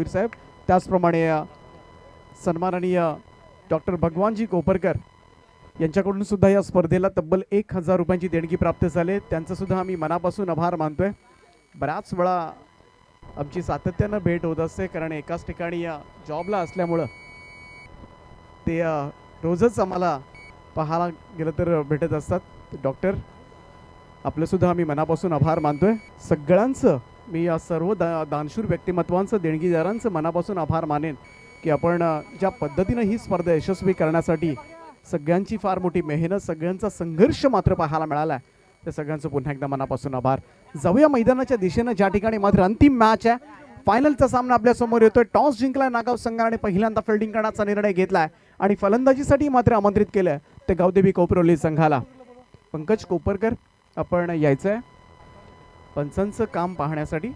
साहेब त्याचप्रमाणे सन्माननीय डॉक्टर भगवानजी कोपरकर यांच्याकडून सुद्धा या स्पर्धेला तब्बल 1000 रुपयांची देणगी प्राप्त झाले. त्यांचं सुद्धा आम्ही मनापासून आभार मानतोय. बऱ्याच वेळा आमची सातत्यानं भेट होत असते कारण एकाच ठिकाणी जॉबला असल्यामुळं ते रोजच आम्हाला पाहायला गेलं तर भेटत असतात. डॉक्टर आपलं सुद्धा आम्ही मनापासून आभार मानतोय. सगळ्यांचं मी या सर्व दानशूर व्यक्तिमत्वांचं देणगीदारांचं मनापासून आभार मानेन की आपण ज्या पद्धतीनं ही स्पर्धा यशस्वी करण्यासाठी सगळ्यांची फार मोठी मेहनत सगळ्यांचा संघर्ष मात्र पाहायला मिळाला. त्या सगळ्यांचं पुन्हा एकदा मनापासून आभार. जाऊया मैदानाच्या दिशेनं ज्या ठिकाणी मात्र अंतिम मॅच आहे. फायनलचा सामना आपल्या समोर येतोय. टॉस जिंकलाय नागाव संघाने पहिल्यांदा फिल्डिंग करण्याचा निर्णय घेतलाय आणि फलंदाजीसाठी मात्र आमंत्रित केलंय ते गावदेवी कोपरोली संघाला. पंकज कोपरकर आपण यायचंय पंचांचं काम पाहण्यासाठी.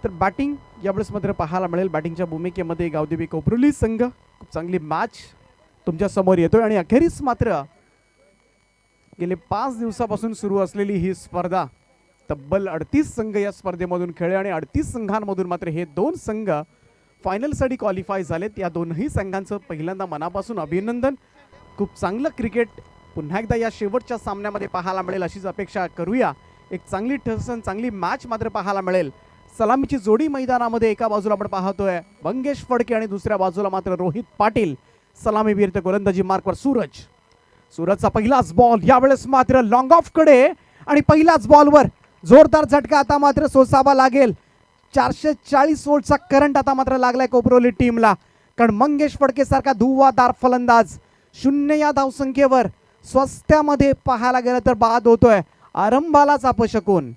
तर बॅटिंग यावेळेस मात्र पाहायला मिळेल. बॅटिंगच्या भूमिकेमध्ये गावदेवी कोपरोली संघ. खूप चांगली मॅच तुमच्या समोर येतोय आणि अखेरीस मात्र गेले 5 दिवसापासून सुरू असलेली ही स्पर्धा तब्बल 38 संघ या स्पर्धेमधून खेळले आणि 38 संघांमधून मात्र हे 2 संघ फायनलसाठी क्वालिफाय झालेत. या दोनही संघांचं पहिल्यांदा मनापासून अभिनंदन. खूप चांगलं क्रिकेट पुन्हा एकदा या शेवटच्या सामन्यामध्ये पाहायला मिळेल अशीच अपेक्षा करूया. एक चांगली ठसन चांगली मॅच मात्र पाहायला मिळेल. सलामीची जोडी मैदानामध्ये एका बाजूला आपण पाहतोय मंगेश फडके आणि दुसऱ्या बाजूला मात्र रोहित पाटील. सलामीवीर तर गोलंदाजी मार्कवर सूरजचा पहिलाच बॉल यावेळेस मात्र लॉंग ऑफ कडे आणि पहिल्याच बॉलवर जोरदार झटका. आता मात्र सोसावा लागेल. 440 वोल्टचा करंट आता मात्र लागलाय कोपरोली टीमला कारण मंगेश फडके सारखा धुव्वादार फलंदाज 0 या धावसंख्येवर स्वस्त्यामध्ये पाहायला गेलं तर बाद होतोय. आरंभालाच अपशकून.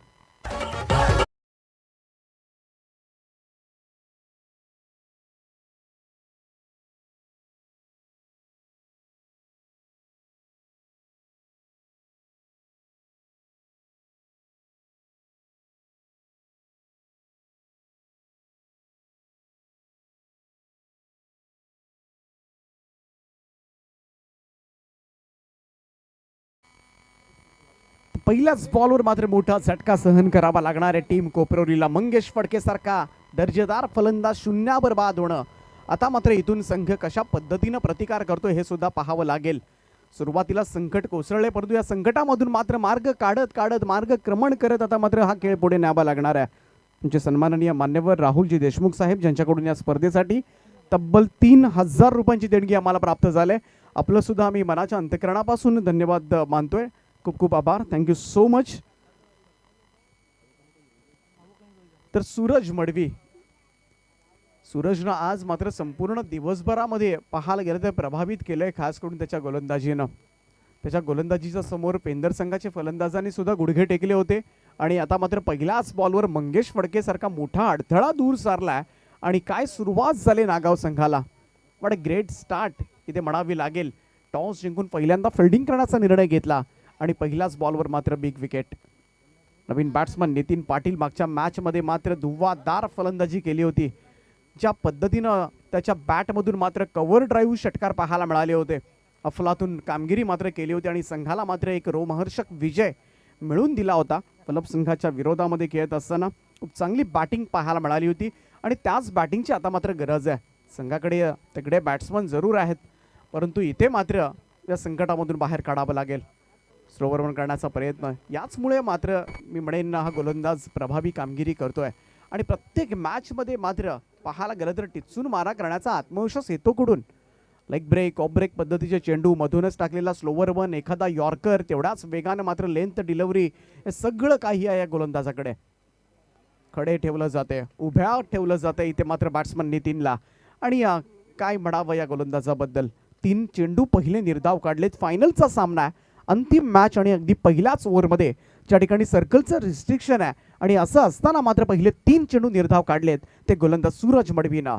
पहिल्याच बॉलवर मात्र मोठा झटका सहन करावा लागणार आहे टीम कोपरोलीला. मंगेश फडके सारखा दर्जेदार फलंदाज 0 बाद होणं. आता मात्र इथून संघ कशा पद्धतीनं प्रतिकार करतो हे सुद्धा पाहावं लागेल. सुरुवातीला संकट कोसळले परंतु या संकटामधून मात्र मार्ग काढत मार्गक्रमण करत आता मात्र हा खेळ पुढे न्यावा लागणार आहे. तुमचे सन्माननीय मान्यवर राहुलजी देशमुख साहेब ज्यांच्याकडून या स्पर्धेसाठी तब्बल 3000 रुपयांची देणगी आम्हाला प्राप्त झाले. आपलं सुद्धा आम्ही मनाच्या अंतकरणापासून धन्यवाद मानतोय. खूप खूप आभार. Thank you so much. तर सूरज मडवी सूरजनं आज मात्र संपूर्ण दिवसभरामध्ये पाहायला गेलं तर प्रभावित केलंय खास करून त्याच्या गोलंदाजीनं. त्याच्या गोलंदाजीच्या समोर पेंदर संघाचे फलंदाजांनी सुद्धा गुडघे टेकले होते आणि आता मात्र पहिल्याच बॉलवर मंगेश फडके सारखा मोठा अडथळा दूर सारलाय आणि काय सुरुवात झाली नागाव संघाला. व्हॉट अ ग्रेट स्टार्ट इथे म्हणावी लागेल. टॉस जिंकून पहिल्यांदा फिल्डिंग करण्याचा निर्णय घेतला आणि पहिल्याच बॉलवर मात्र बिग विकेट. नवीन बॅट्समन नितीन पाटील मागच्या मॅचमध्ये मात्र धुव्वादार फलंदाजी केली होती. ज्या पद्धतीनं त्याच्या बॅटमधून मात्र कव्हर ड्राईव्ह षटकार पाहायला मिळाले होते. अफलातून कामगिरी मात्र केली होती आणि संघाला मात्र एक रोमहर्षक विजय मिळवून दिला होता. फलप संघाच्या विरोधामध्ये खेळत असताना खूप चांगली बॅटिंग पाहायला मिळाली होती आणि त्याच बॅटिंगची आता मात्र गरज आहे. संघाकडे तगडे बॅट्समन जरूर आहेत परंतु इथे मात्र या संकटामधून बाहेर काढावं लागेल. स्लोवर वन करण्याचा प्रयत्न. याचमुळे मात्र मी म्हणेन हा गोलंदाज प्रभावी कामगिरी करतोय आणि प्रत्येक मॅचमध्ये मात्र पाहायला गेलं तर टिचून मारा करण्याचा आत्मविश्वास येतो कुठून. लेग ब्रेक ऑफ ब्रेक पद्धतीचे चेंडू मधूनच टाकलेला स्लोवर वन एखादा यॉर्कर तेवढ्याच वेगाने मात्र लेंथ डिलिव्हरी हे सगळं काही आहे या गोलंदाजाकडे. खडे ठेवलं जाते उभ्या ठेवलं जाते इथे मात्र बॅट्समन नितीनला. आणि काय म्हणावं या गोलंदाजाबद्दल. 3 चेंडू पहिले निर्धाव काढलेत. फायनलचा सामना आहे अंतिम मॅच आणि अगदी पहिल्याच ओव्हरमध्ये ज्या ठिकाणी सर्कलचं रिस्ट्रिक्शन आहे आणि असं असताना मात्र पहिले 3 चेंडू निर्धाव काढलेत ते गोलंदाज सूरज मडवीनं.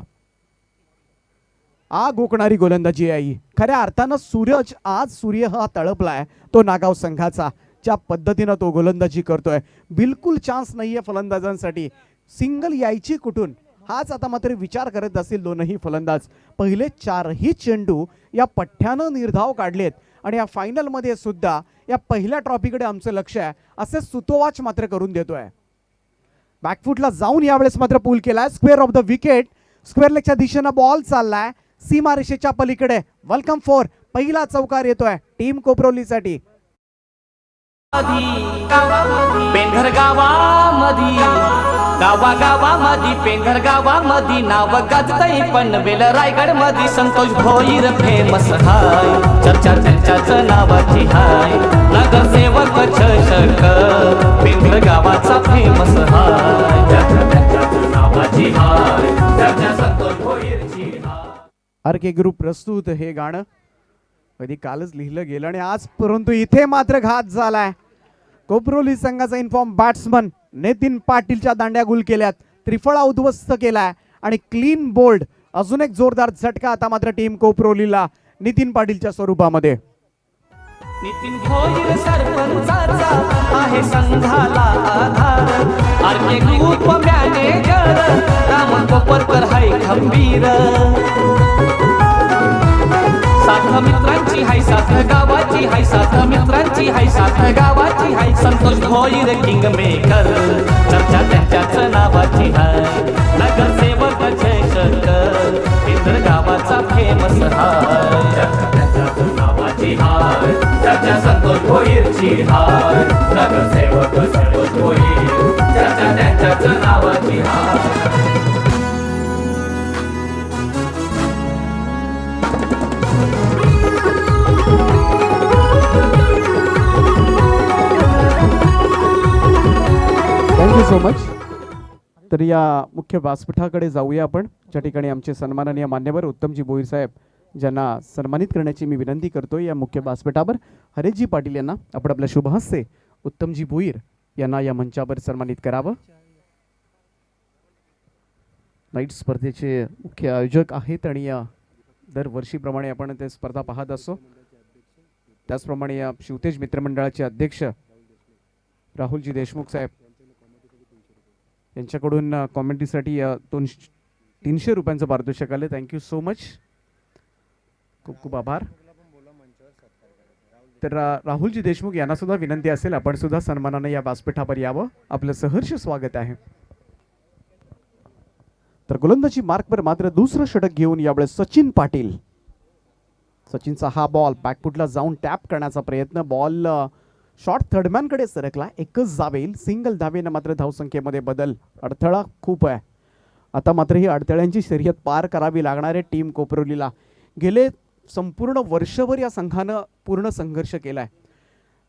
आग ओकणारी गोलंदाजी आहे खऱ्या अर्थानं. सूरज आज सूर्य हा तळपलाय तो नागाव संघाचा. ज्या पद्धतीनं तो गोलंदाजी करतोय बिलकुल चान्स नाहीये फलंदाजांसाठी. सिंगल यायची कुठून हाच आता मात्र विचार करत असतील दोनही फलंदाज. पहिले 4ही चेंडू या पठ्ठ्यानं निर्धाव काढलेत आणि या फायनलमध्ये सुद्धा या पहिल्या ट्रॉफीकडे आमचं लक्ष आहे असे सुतोवाच मात्र करून देतोय. बॅकफुटला जाऊन यावेळेस मात्र पूल केलाय. Square of the wicket, square लेगच्या दिशेनं बॉल चाललाय सीमारेषेच्या पलीकडे. वेलकम फॉर पहिला चौकार येतोय टीम कोपरोलीसाठी. पेंढर गावामधी गावागावामधी पेंढर गावामधी नाव गाजतय पनवेल रायगड मधी संतोष भोईर फेमस हाय. चर्चा त्यांच्याच नावाची हाय. नगरसेवक चषक पेंढर गावाचा फेमस हाय. चर्चा त्यांच्याच नावाची हाय. चर्चा संतोष भोईरची हाय. आर.के. ग्रुप प्रस्तुत हे गाणं कधी कालच लिहिलं गेलं आणि आज परंतु इथे मात्र घात झालाय. कोपरोली संघाचा इन्फॉर्म बॅट्समन नितीन पाटीलच्या दांड्या गुल केल्यात, त्रिफळा उद्ध्वस्त केलाय आणि क्लीन बोल्ड. अजून एक जोरदार झटका आता मात्र टीम कोपरोलीला नितीन पाटीलच्या स्वरूपामध्ये. नितीन भोईर सरपंचाचा आहे संघाला आधार. R K. Group manager Ram Koparkar हाय खंबीर. साथ मित्रांची हाय साथ गावाची हाय साथ मित्रांची हाय साथ गावाची हाय. संतोष भोईर किंग मेकर चर्चा त्यांच्याच नावाची हाय. नगरसेवक चषक पेंढर गावाचा फेमस हाय. चर्चा त्यांच्याच नावाची हाय. चर्चा संतोष भोईरची हाय. नगरसेवक संतोष भोईर चर्चा त्यांच्याच नावाची हाय. Thank you so much. तर या मुख्य व्यासपीठाकडे जाऊया आपण, ज्या ठिकाणी आमचे सन्माननीय मान्यवर उत्तमजी भोईर साहेब ज्यांना सन्मानित करण्याची मी विनंती करतो. या मुख्य व्यासपीठावर हरेशजी पाटील यांना आपण आपल्या शुभहस्ते उत्तमजी भोईर यांना या मंचावर सन्मानित करावं. नाईट स्पर्धेचे मुख्य आयोजक आहेत आणि दरवर्षीप्रमाणे आपण ते स्पर्धा पाहत असतो. त्याचप्रमाणे या शिवतेज मित्रमंडळाचे अध्यक्ष राहुलजी देशमुख साहेब यांच्याकडून कॉमेंट्रीसाठी 300 रुपयांचं पारितोषिक आले. थँक्यू सो मच, खूप खूप आभार. तर राहुलजी देशमुख यांना सुद्धा विनंती असेल आपण सुद्धा सन्मानाने या व्यासपीठावर यावं. आपलं सहर्ष स्वागत आहे. तर गोलंदाजी मार्कवर मात्र दुसरं षटक घेऊन यावेळेस सचिन पाटील. सचिनचा हा बॉल बॅकफुटला जाऊन टॅप करण्याचा प्रयत्न. बॉल शॉर्ट थर्डमॅनकडे सरकला. एकच जावेल. सिंगल धावेनं मात्र धावसंख्येमध्ये बदल. अडथळा खूप आहे. आता मात्र ही अडथळ्यांची शर्यत पार करावी लागणार आहे टीम कोपरोलीला. गेले संपूर्ण वर्षभर या संघानं पूर्ण संघर्ष केलाय.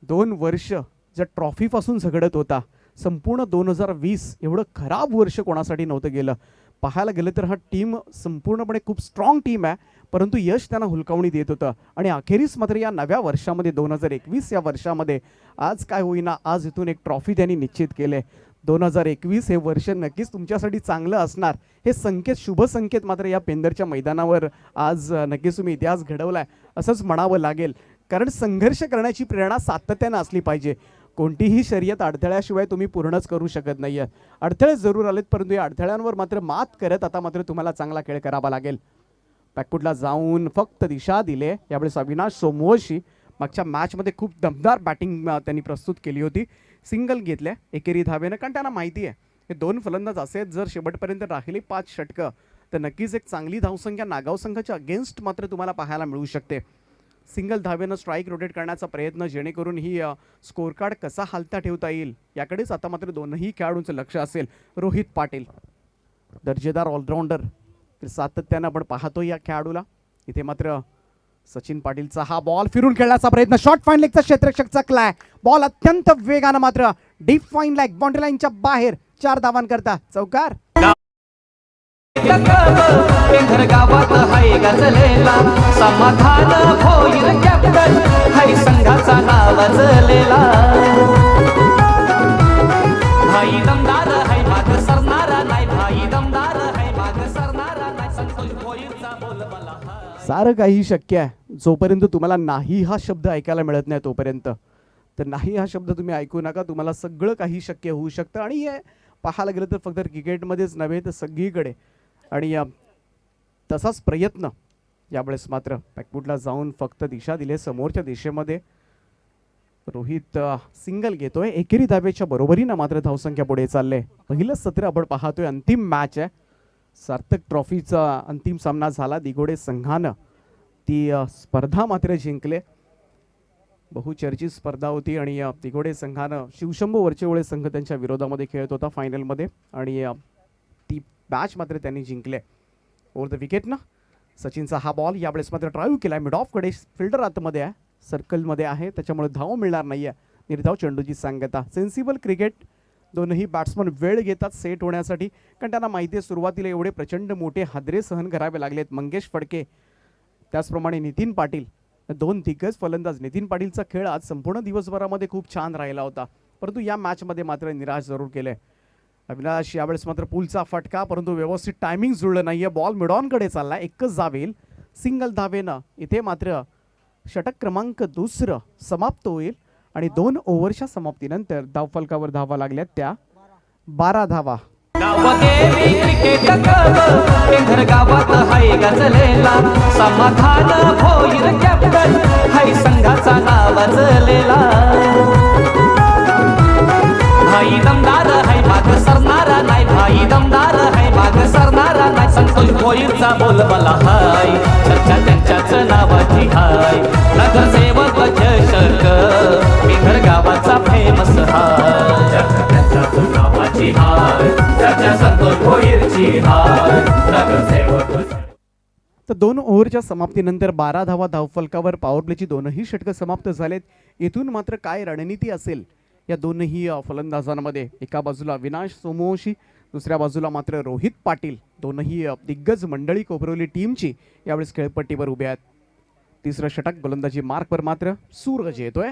2 वर्ष ज्या ट्रॉफीपासून झगडत होता. संपूर्ण 2020 एवढं खराब वर्ष कोणासाठी नव्हतं गेलं. पाहायला गेलं तर हा टीम संपूर्णपणे खूप स्ट्रॉंग टीम आहे, परंतु यश त्यांना हुलकावणी देत होतं. आणि अखेरीस मात्र या नव्या वर्षामध्ये 2021 या वर्षामध्ये आज काय होईना, आज इथून एक ट्रॉफी त्यांनी निश्चित केले. 2021 हे वर्ष नक्कीच तुमच्यासाठी चांगलं असणार. हे संकेत, शुभ संकेत मात्र या पेंदरच्या मैदानावर आज नक्कीच तुम्ही इतिहास घडवलाय असंच म्हणावं लागेल. कारण संघर्ष करण्याची प्रेरणा सातत्यानं असली पाहिजे. कोणतीही शर्यत अडथळ्याशिवाय तुम्ही पूर्णच करू शकत नाही आहे. अडथळे जरूर आलेत, परंतु या अडथळ्यांवर मात्र मात करत आता मात्र तुम्हाला चांगला खेळ करावा लागेल. बॅकफुटला जाऊन फक्त दिशा दिले यावेळेस अविनाश सोमवंशी. मागच्या मॅचमध्ये खूप दमदार बॅटिंग त्यांनी प्रस्तुत केली होती. सिंगल घेतल्या एकेरी धावेनं, कारण त्यांना माहिती आहे हे 2 फलंदाज असेच जर शेवटपर्यंत राहिले 5 षटकं तर नक्कीच एक चांगली धावसंख्या नागाव संघाच्या अगेन्स्ट मात्र तुम्हाला पाहायला मिळू शकते. सिंगल धावेनं स्ट्राईक रोटेट करण्याचा प्रयत्न, जेणेकरून ही स्कोअर कार्ड कसा हालता ठेवता येईल याकडेच आता मात्र दोनही खेळाडूंचं लक्ष असेल. रोहित पाटील दर्जेदार ऑलराऊंडर, सातत्यानं आपण पाहतो या खेळाडूला. इथे मात्र सचिन पाटीलचा हा बॉल फिरून खेळण्याचा प्रयत्न. शॉर्ट फाईन लेगचा क्षेत्ररक्षक चकलाय. बॉल अत्यंत वेगानं मात्र डीप फाईन लेग बाउंड्री लाईनच्या बाहेर 4 धावांकरता चौकार. पेंढर गावात हाय गाजलेला समाधान भोईर कॅप्टन हाय संघाचा नावाजलेला. भाई दमदार हाय माग सरणारा नाही. भाई दमदार हाय माग सरणारा नाही. संतोष भोईरचा बोलबाला. सारं काही शक्य आहे जोपर्यंत तुम्हाला नाही हा शब्द ऐकायला मिळत नाही तोपर्यंत. तर नाही हा शब्द तुम्ही ऐकू नका. तुम्हाला सगळं काही शक्य होऊ शकतं. आणि पाहायला गेलं तर फक्त क्रिकेटमध्येच नव्हे तर सगळीकडे. आणि तसाच प्रयत्न यावेळेस मात्र बॅकफूटला जाऊन फक्त दिशा दिली समोरच्या दिशेमध्ये. रोहित सिंगल घेतोय. एकेरी धावेच्या बरोबरीनं मात्र धावसंख्या पुढे चालले. पहिलं सत्र आपण पाहतोय. अंतिम मॅच आहे. सार्थक ट्रॉफीचा अंतिम सामना झाला. दिघोडे संघानं ती स्पर्धा मात्र जिंकले. बहुचर्चित स्पर्धा होती आणि दिघोडे संघानं शिवशंभू वरचेवळे संघ त्यांच्या विरोधामध्ये खेळत होता फायनलमध्ये आणि ती मॅच मात्र त्यांनी जिंकले. ओव्हर द विकेट ना सचिनचा हा बॉल यावेळेस मात्र ड्राईव्ह केला. मिड ऑफ कडे फिल्डर आतमध्ये आहे, सर्कलमध्ये आहे, त्याच्यामुळे धाव मिळणार नाही आहे. निर्धाव चेंडूची सांगता. Sensible cricket. दोनही बॅट्समन वेळ घेतात सेट होण्यासाठी, कारण त्यांना माहिती आहे सुरुवातीला एवढे प्रचंड मोठे हादरे सहन करावे लागलेत. मंगेश फडके त्याचप्रमाणे नितीन पाटील, दोन दिग्गज फलंदाज. नितीन पाटीलचा खेळ आज संपूर्ण दिवसभरामध्ये खूप छान राहिला होता, परंतु या मॅचमध्ये मात्र निराश जरूर केले. अविनाश यावेळेस मात्र पुलचा फटका, परंतु व्यवस्थित टायमिंग जुळलं नाहीये. बॉल मिडॉनकडे चालला. एकच जावेल सिंगल धावेनं. इथे मात्र षटक क्रमांक 2 समाप्त होईल आणि 2 ओव्हरच्या समाप्तीनंतर धावफलकावर धावा लागल्यात त्या 12 धावा. क्रिकेट घर गावात हाय गाजलेला. समाधान भोईर कॅप्टन हाय संघाचा नाव वाजलेला. भाई दमदार हाय माग सरणारा नाही. भाई दमदार हाय माग सरणारा नाही. संतोष भोईरचा बोलबाला हाय. चर्चा त्यांच्याच नावाची हाय. नगरसेवक चषक बिघर गावाचा फेमस हाय. चर्चा त्यांच्याच नावाची हाय. चर्चा संतोष भोईरची हाय. नगरसेवक. तर 2 ओव्हरच्या समाप्तीनंतर 12 धावा धावफलकावर. पॉवर प्लेची दोनही षटकं समाप्त झालेत. इथून मात्र काय रणनीती असेल या दोनही फलंदाजांमध्ये. एका बाजूला विनाश सोमवंशी, दुसऱ्या बाजूला मात्र रोहित पाटील. दोनही दिग्गज मंडळी कोपरवली टीमची यावेळेस खेळपट्टीवर उभे आहेत. तिसरं षटक गोलंदाजी मार्कवर मात्र सूरज येतोय.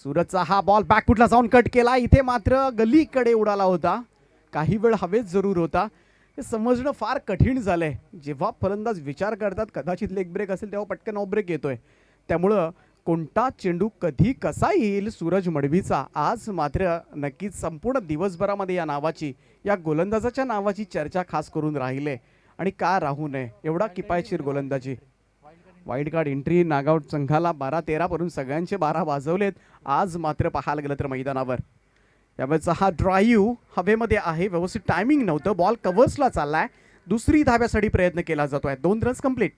सूरजचा हा बॉल बॅकफुटला जाऊन कट केला. इथे मात्र गलीकडे उडाला होता. काही वेळ हवेत जरूर होता. हे समजणं फार कठीण झालंय. जेव्हा फलंदाज विचार करतात कदाचित लेग ब्रेक असेल तेव्हा पटकन ऑफ ब्रेक येतोय. त्यामुळं कोणता चेंडू कधी कसा येईल सूरज मडवीचा आज मात्र नक्कीच संपूर्ण दिवसभरामध्ये या नावाची, या गोलंदाजाच्या नावाची चर्चा खास करून राहिले. आणि का राहू नये. एवढा किफायतशीर गोलंदाजी. वाईल्ड कार्ड एंट्री नागआउट संघाला 12-13 करून सगळ्यांचे 12 वाजवलेत आज मात्र पाहायला गेलं तर मैदानावर. यावेळेचा हा ड्राईव्ह हवेमध्ये आहे. व्यवस्थित टायमिंग नव्हतं. बॉल कव्हर्सला चाललाय. दुसरी धाव्यासाठी प्रयत्न केला जातोय. 2 रन्स कंप्लीट.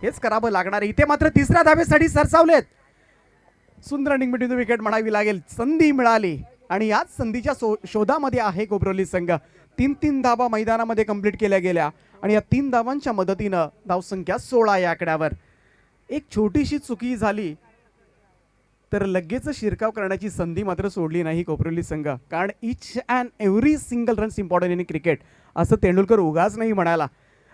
हेच करावं लागणार. इथे मात्र तिसऱ्या धावेसाठी सरसावलेत. सुंदर रनिंग बिटवीन द विकेट म्हणावी लागेल. संधी मिळाली आणि याच संधीच्या शोधामध्ये आहे कोपरवली संघ. 3 धावा मैदानामध्ये कंप्लीट केल्या गेल्या आणि या 3 धावांच्या मदतीनं धावसंख्या 16 या आकड्यावर. एक छोटीशी चुकी झाली तर लगेच शिरकाव करण्याची संधी मात्र सोडली नाही कोपरवली संघ, कारण each and every single runs important in cricket असं तेंडुलकर उगाच नाही म्हणाला.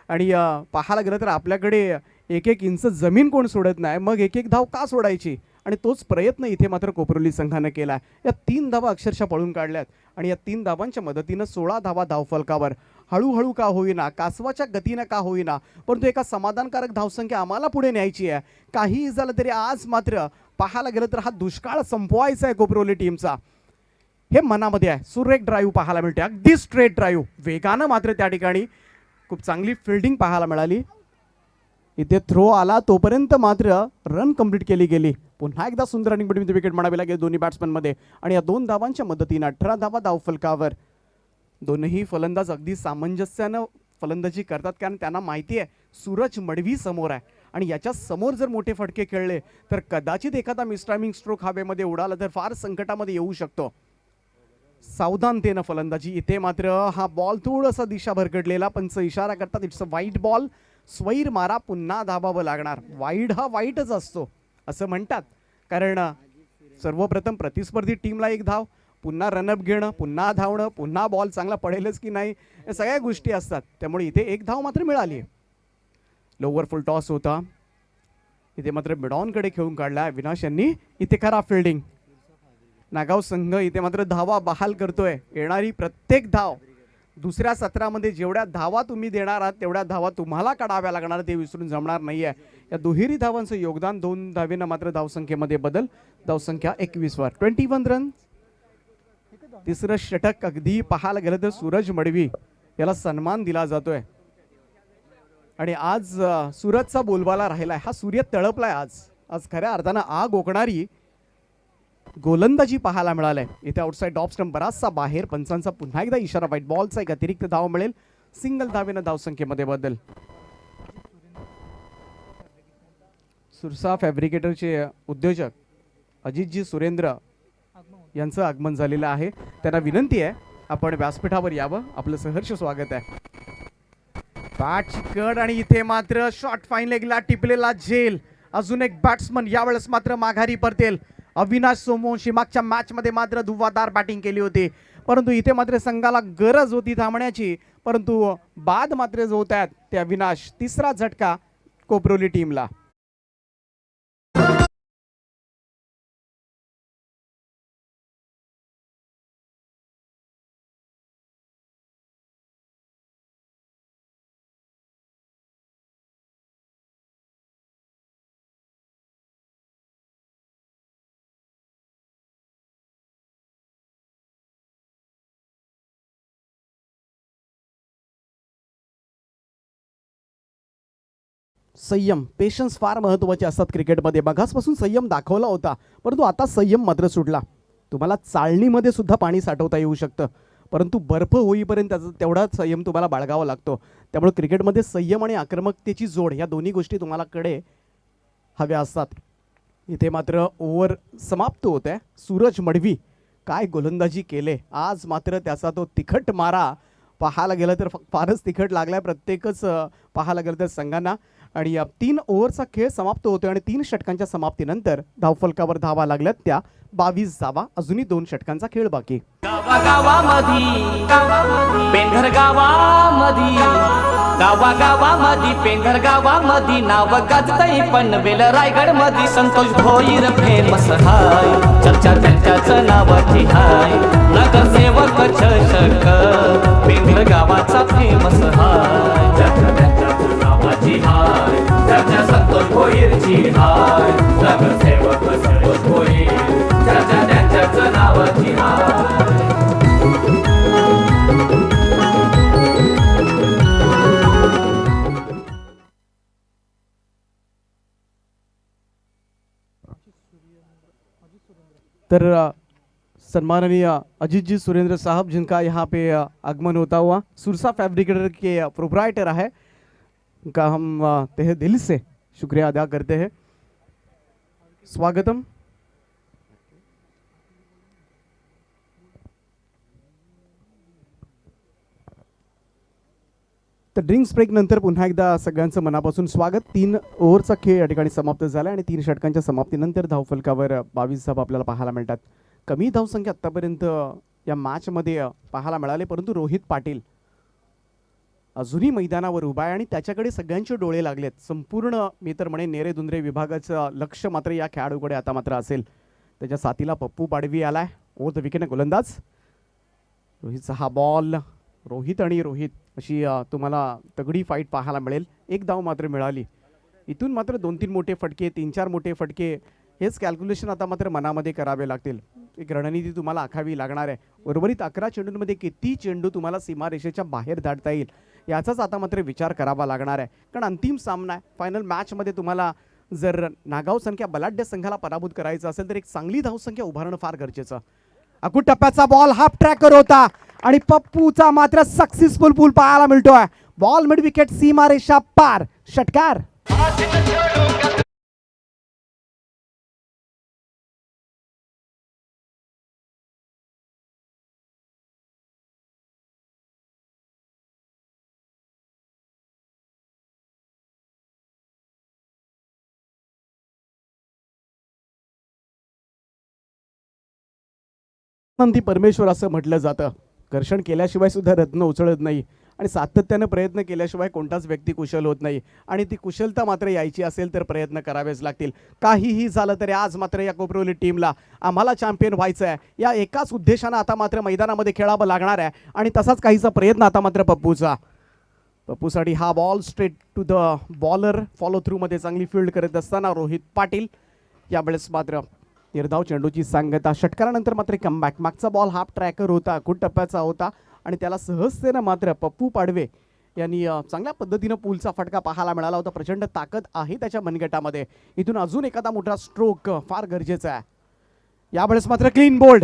आणि पाहायला गेलं तर आपल्याकडे 1-1 इंच जमीन कोण सोडत नाही, मग 1-1 धाव का सोडायची. आणि तोच प्रयत्न इथे मात्र कोपरवली संघानं केला. या 3 धावा अक्षरशः पळून काढल्यात आणि या 3 धावांच्या मदतीनं 16 धावा धावफलकावर. हळूहळू का होईना, कासवाच्या गतीनं का होईना, परंतु एका समाधानकारक धावसंख्या आम्हाला पुढे न्यायची आहे. काहीही झालं तरी आज मात्र पाहायला गेलं तर हा दुष्काळ संपवायचा आहे कोपरवली टीमचा. हे मनामध्ये आहे. सुरेख ड्राईव्ह पाहायला मिळते. अगदी स्ट्रेट ड्राईव्ह. वेगानं मात्र त्या ठिकाणी खूप चांगली फिल्डिंग पाहायला मिळाली. इथे थ्रो आला तोपर्यंत मात्र रन कंप्लीट केली गेली. पुन्हा एकदा सुंदर रनिंग बिटवीन द विकेट म्हणावे लागेल दोन्ही बॅट्समनमध्ये. आणि या 2 धावांच्या मदतीनं 18 धावा धावफलकावर. दोनही फलंदाज अगदी सामंजस्यानं फलंदाजी करतात, कारण त्यांना माहिती आहे सूरज मडवी समोर आहे आणि याच्या समोर जर मोठे फटके खेळले तर कदाचित एखादा मिसटायमिंग स्ट्रोक हवेमध्ये उडाला तर फार संकटामध्ये येऊ शकतो. सावधानतेनं फलंदाजी. इथे मात्र हा बॉल थोडासा दिशा भरकटलेला. पंच इशारा करतात इट्स अ वाईट बॉल. स्वैर मारा. पुन्हा धावावं लागणार. वाईड हा वाईटच असतो असं म्हणतात, कारण सर्वप्रथम प्रतिस्पर्धी टीमला 1 धाव, पुन्हा रनअप घेणं, पुन्हा धावणं, पुन्हा बॉल चांगला पडेलच की नाही, या सगळ्या गोष्टी असतात. त्यामुळे इथे 1 धाव मात्र मिळाली. लोवर फुल टॉस होता. इथे मात्र मिडॉनकडे खेळून काढला विनाश यांनी. इथे खरा फिल्डिंग. नागाव संघ इथे मात्र धावा बहाल करतोय. येणारी प्रत्येक धाव दुसऱ्या सत्रामध्ये जेवढ्या धावा तुम्ही देणार आहात तेवढ्या धावा तुम्हाला काढाव्या लागणार, ते विसरून जमणार नाहीये. या दुहेरी धावांचं योगदान. 2 धावेनं मात्र धावसंख्येमध्ये बदल. धावसंख्या 21 वर. 21 रन. तिसरं षटक अगदी पाहायला गेलं तर सूरज मडवी याला सन्मान दिला जातोय आणि आज सूरजचा बोलबाला राहिलाय. हा सूर्य तळपलाय आज खऱ्या अर्थानं आग ओकणारी गोलंदाजी पाहायला मिळालाय. इथे आउटसाइड ऑफ स्टंप बराचसा बाहेर. पंचांचा पुन्हा एकदा इशारा. व्हाईट बॉलचा एक अतिरिक्त धाव मिळेल. सिंगल धावेनं धावसंख्येमध्ये बदल. सुरसा फॅब्रिकेटरचे उद्योजक अजितजी सुरेंद्र यांचं आगमन झालेलं आहे. त्यांना विनंती आहे आपण व्यासपीठावर यावं. आपलं सहर्ष स्वागत आहे. बॅटची कड आणि इथे मात्र शॉर्ट फाईन लेगला टिपलेला झेल. अजून एक बॅट्समन यावेळेस मात्र माघारी परतेल. अविनाश सोमवंशी मागच्या मॅच मध्ये मात्र धुव्वाधार बॅटिंग केली होती, परंतु इथे मात्र संघाला गरज होती थांबण्याची, परंतु बाद मात्र जो होत आहेत ते अविनाश. तिसरा झटका कोपरोली टीमला. संयम, पेशन्स फार महत्त्वाचे असतात क्रिकेटमध्ये. मघासपासून संयम दाखवला होता, परंतु आता संयम मात्र सुटला. तुम्हाला चाळणीमध्ये सुद्धा पाणी साठवता येऊ शकतं, परंतु बर्फ होईपर्यंत त्याचा तेवढाच संयम तुम्हाला बाळगावा लागतो. त्यामुळे क्रिकेटमध्ये संयम आणि आक्रमकतेची जोड या दोन्ही गोष्टी तुम्हाला कडे हव्या असतात. इथे मात्र ओव्हर समाप्त होत आहे. सूरज मडवी काय गोलंदाजी केले आज. मात्र त्याचा तो तिखट मारा पाहायला गेलं तर फारच तिखट लागलाय प्रत्येकच पाहायला गेलं तर संघांना. आणि 3 ओव्हरचा खेळ समाप्त होतोय आणि 3 षटकांच्या समाप्तीनंतर धावफलकावर धावा लागल्यात त्या 22 धावा. अजूनही 2 षटकांचा खेळ बाकी. पेंढर गावामधी पेंढर गावामधी नाव गाजतय पनवेल रायगड मधी. संतोष भोईर फेमस हाय, चर्चा त्यांच्याच नावाची हाय. नगरसेवक चषक पेंढर गावाचा फेमस हाय, चर्चा त्यांच्याच नावाची हाय. चर्चा संतोष भोईरची हाय, नगरसेवक संतोष भोईर, चर्चा त्यांच्याच नावाची हाय. तर सम्माननीय अजीत जी सुरेंद्र साहब जिनका यहाँ पे आगमन होता हुआ सुरसा फैब्रिकेटर के प्रोप्राइटर है, उनका हम तहे दिल से शुक्रिया अदा करते हैं. स्वागतम. तर ड्रिंक्स ब्रेक नंतर पुन्हा एकदा सगळ्यांचं मनापासून स्वागत. 3 ओव्हरचा खेळ या ठिकाणी समाप्त झाला आणि 3 षटकांच्या समाप्तीनंतर धावफलकावर 22 धावा आपल्याला पाहायला मिळतात. कमी धावसंख्या आत्तापर्यंत या मॅचमध्ये पाहायला मिळाले, परंतु रोहित पाटील अजूनही मैदानावर उभा आहे आणि त्याच्याकडे सगळ्यांचे डोळे लागलेत. संपूर्ण मी तर म्हणे नेरे दुंदरे विभागाचं लक्ष मात्र या खेळाडूकडे आता मात्र असेल. त्याच्या साथीला पप्पू पाडवी आलाय. ओव्हर द विकेट गोलंदाज. रोहितचा हा बॉल. रोहित आणि रोहित अशी तुम्हाला तगडी फाईट पाहायला मिळेल. 1 धाव मात्र मिळाली. इथून मात्र 2-3 मोठे फटके, 3-4 मोठे फटके, हेच कॅल्क्युलेशन आता मात्र मनामध्ये करावे लागतील. एक रणनीती तुम्हाला आखावी लागणार आहे. उर्वरित 11 चेंडूंमध्ये किती चेंडू तुम्हाला सीमारेषेच्या बाहेर धाडता येईल याचाच आता मात्र विचार करावा लागणार आहे. कारण अंतिम सामना आहे. फायनल मॅचमध्ये तुम्हाला जर नागाव संख्या बलाढ्य संघाला पराभूत करायचं असेल तर एक चांगली धावसंख्या उभारणं फार गरजेचं. अकूट टप्प्याचा बॉल हाफ ट्रॅकर होता आणि पप्पूचा मात्र सक्सेसफुल पूल पाहायला मिळतोय. बॉल मिड विकेट सीमारेषा पार. षटकार. ती परमेश्वर असं म्हटलं जातं. घर्षण केल्याशिवाय सुद्धा रत्न उचळत नाही आणि सातत्यानं प्रयत्न केल्याशिवाय कोणताच व्यक्ती कुशल होत नाही. आणि ती कुशलता मात्र यायची असेल तर प्रयत्न करावेच लागतील. काहीही झालं तरी आज मात्र या कोपरोली टीमला आम्हाला चॅम्पियन व्हायचं आहे या एकाच उद्देशानं आता मात्र मैदानामध्ये खेळावं लागणार आहे. आणि तसाच काहीचा प्रयत्न आता मात्र पप्पूसाठी हा ball straight to the bowler. Follow through मध्ये चांगली फील्ड करत असताना रोहित पाटील यावेळेस मात्र निर्धाव चेंडूची सांगता. षटकारानंतर मात्र कमबॅक. मागचा बॉल हाफ ट्रॅकर होता, खूप टप्प्याचा होता आणि त्याला सहजतेनं मात्र पप्पू पाडवे यांनी चांगल्या पद्धतीनं पूलचा फटका पाहायला मिळाला होता. प्रचंड ताकद आहे त्याच्या मनगटामध्ये. इथून अजून एखादा मोठा स्ट्रोक फार गरजेचा आहे. यावेळेस मात्र क्लीन बोल्ड.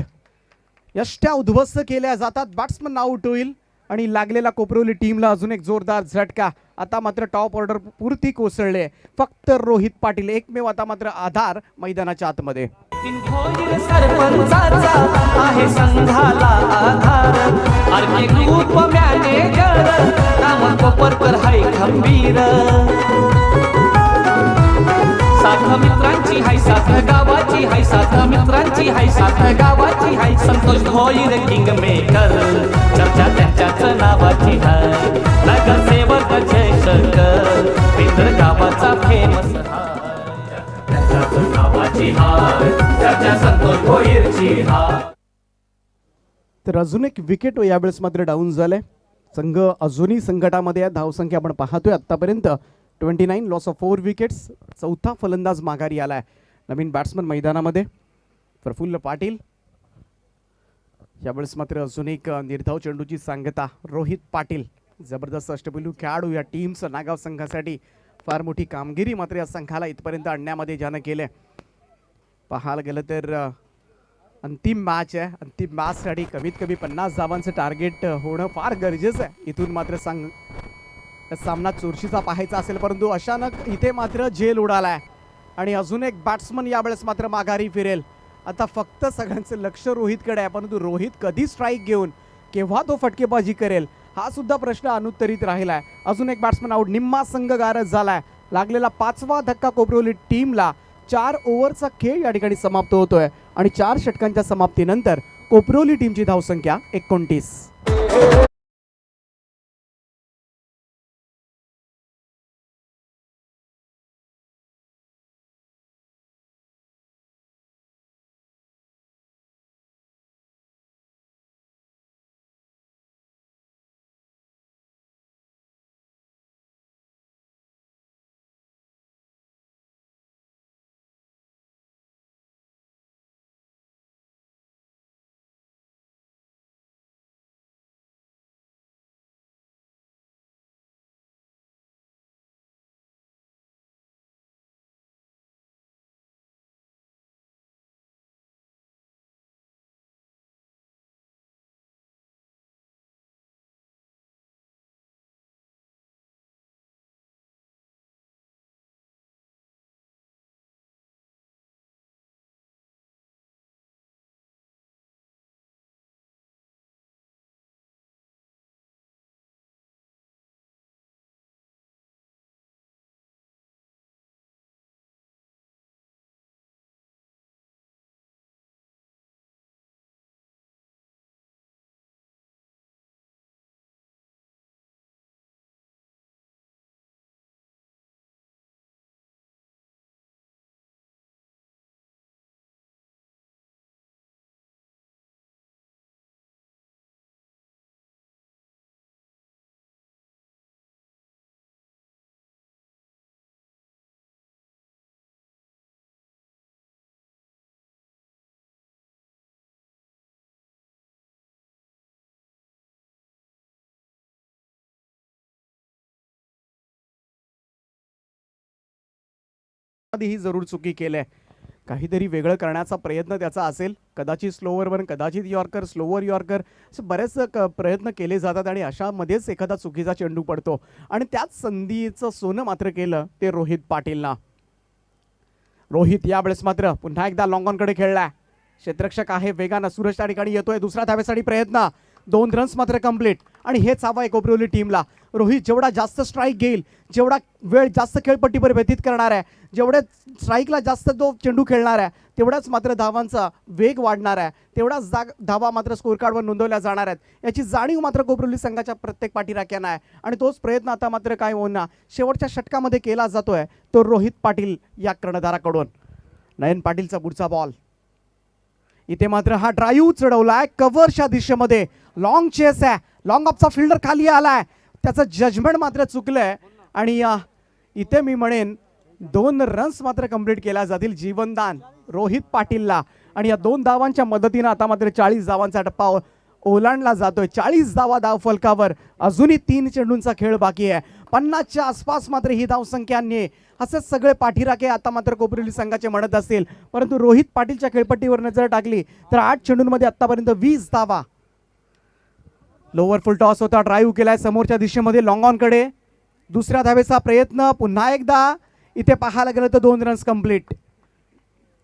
यष्ट्या उद्ध्वस्त केल्या जातात. बॅट्समन आउट होईल आणि लागलेला कोपरोली टीमला अजून एक जोरदार झटका. आता मात्र टॉप ऑर्डर पुरती कोसळले. फक्त रोहित पाटील एकमेव आता मात्र आधार मैदानाच्या आतमध्ये. भोईर सरपंचाचा आहे संघाला आधार. आर्के ग्रुप मॅनेजर राम कोपरकर हाय खंबीर. साथ मित्रांची हाय साथ गावाची हाय साथ मित्रांची हाय साथ गावाची हाय. संतोष भोईर किंग मेकर चर्चा त्यांच्याच नावाची हाय. नगरसेवक जयशंकर पेंदर गावाचा फेमस हाय. त्यांच्याच नावाची हाय चर्चा संतोष भोईरची हाय. तर अजून एक विकेट यावेळेस मात्र डाऊन झाले. संघ अजूनही संकटामध्ये आहे. धावसंख्या आपण पाहतोय आतापर्यंत 29 लॉस ऑफ 4 विकेट्स. चौथा फलंदाज माघारी आलाय. नवीन बॅट्समन मैदानामध्ये प्रफुल्ल पाटील. यावेळेस मात्र अजून एक निर्धाव चेंडूची सांगता. रोहित पाटील जबरदस्त अष्टपैलू खेळाडू या टीमचं नागाव संघासाठी फार मोठी कामगिरी मात्र या संघाला इथपर्यंत आणण्यामध्ये ज्यानं केले. पाहायला गेलं तर अंतिम मॅच आहे. अंतिम मॅचसाठी कमीत कमी 50 धावांचं टार्गेट होणं फार गरजेचं आहे. इथून मात्र सामना चुरशीचा पाहायचा असेल, परंतु अचानक इथे मात्र झेल उडालाय आणि अजून एक बॅट्समन यावेळेस मात्र माघारी फिरेल. आता फक्त सगळ्यांचं लक्ष रोहितकडे आहे, परंतु रोहित कधी स्ट्राईक घेऊन केव्हा तो फटकेबाजी करेल हा सुद्धा प्रश्न अनुत्तरित राहिलाय. अजून एक बॅट्समन आउट. निम्मा संघ गारद झालाय. लागलेला 5वा धक्का कोपरोली टीमला. 4 ओव्हरचा खेळ या ठिकाणी समाप्त होतोय आणि 4 षटकांच्या समाप्तीनंतर कोपरोली टीमची धावसंख्या 29. ही जरूर चुकी केल्या. काहीतरी वेगळं करण्याचा प्रयत्न त्याचा असेल. कदाचित स्लोवरवर, कदाचित यॉर्कर, स्लोवर यॉर्कर असे बरेच प्रयत्न केले जातात आणि अशामध्येच एखादा चुकीचा चेंडू पडतो आणि त्याच संधीचं सोनं मात्र केलं ते रोहित पाटीलना. रोहित यावेळेस मात्र पुन्हा एकदा लॉंग ऑनकडे खेळलाय. क्षेत्ररक्षक आहे वेगानं. सूरज त्या ठिकाणी येतोय. दुसऱ्या धावेसाठी प्रयत्न. 2 रन्स मात्र कंप्लीट आणि हेच हवं आहे कोपरोली टीमला. रोहित जेवढा जास्त स्ट्राईक घेईल, जेवढा वेळ जास्त खेळपट्टीवर व्यतीत करणार आहे, जेवढे स्ट्राईकला जास्त तो चेंडू खेळणार आहे, तेवढाच मात्र धावांचा वेग वाढणार आहे, तेवढाच धावा मात्र स्कोर कार्डवर नोंदवल्या जाणार आहेत. याची जाणीव मात्र कोपरोली संघाच्या प्रत्येक पाठीराख्यांना आहे आणि तोच प्रयत्न आता मात्र काय होईना शेवटच्या षटकामध्ये केला जातोय तो रोहित पाटील या कर्णधाराकडून. नयन पाटीलचा पुढचा बॉल. इथे मात्र हा ड्राईव्ह चढवलाय कव्हरच्या दिशेमध्ये. लॉंग चेस आहे. लॉंग ऑफचा फिल्डर खाली आलाय. त्याचं जजमेंट मात्र चुकलंय आणि इथे मी म्हणेन 2 रन्स मात्र कंप्लीट केल्या जातील. जीवनदान रोहित पाटीलला आणि या 2 धावांच्या मदतीनं आता मात्र 40 धावांचा टप्पा ओलांडला जातोय. 40 धावा धाव फलकावर. अजूनही 3 चेंडूंचा खेळ बाकी आहे. 50च्या आसपास मात्र ही धावसंख्या ने असे सगळे पाठीराखे आता मात्र कोपरोली संघाचे म्हणत असतील. परंतु रोहित पाटीलच्या खेळपट्टीवर नजर टाकली तर 8 चेंडूंमध्ये आतापर्यंत 20 धावा. लोअर फुल टॉस होता, ड्राईव्ह केलाय समोरच्या दिशेमध्ये लॉंग ऑन कडे. दुसऱ्या धावेचा प्रयत्न पुन्हा एकदा. इथे पाहायला गेलं तर 2 रन्स कंप्लीट.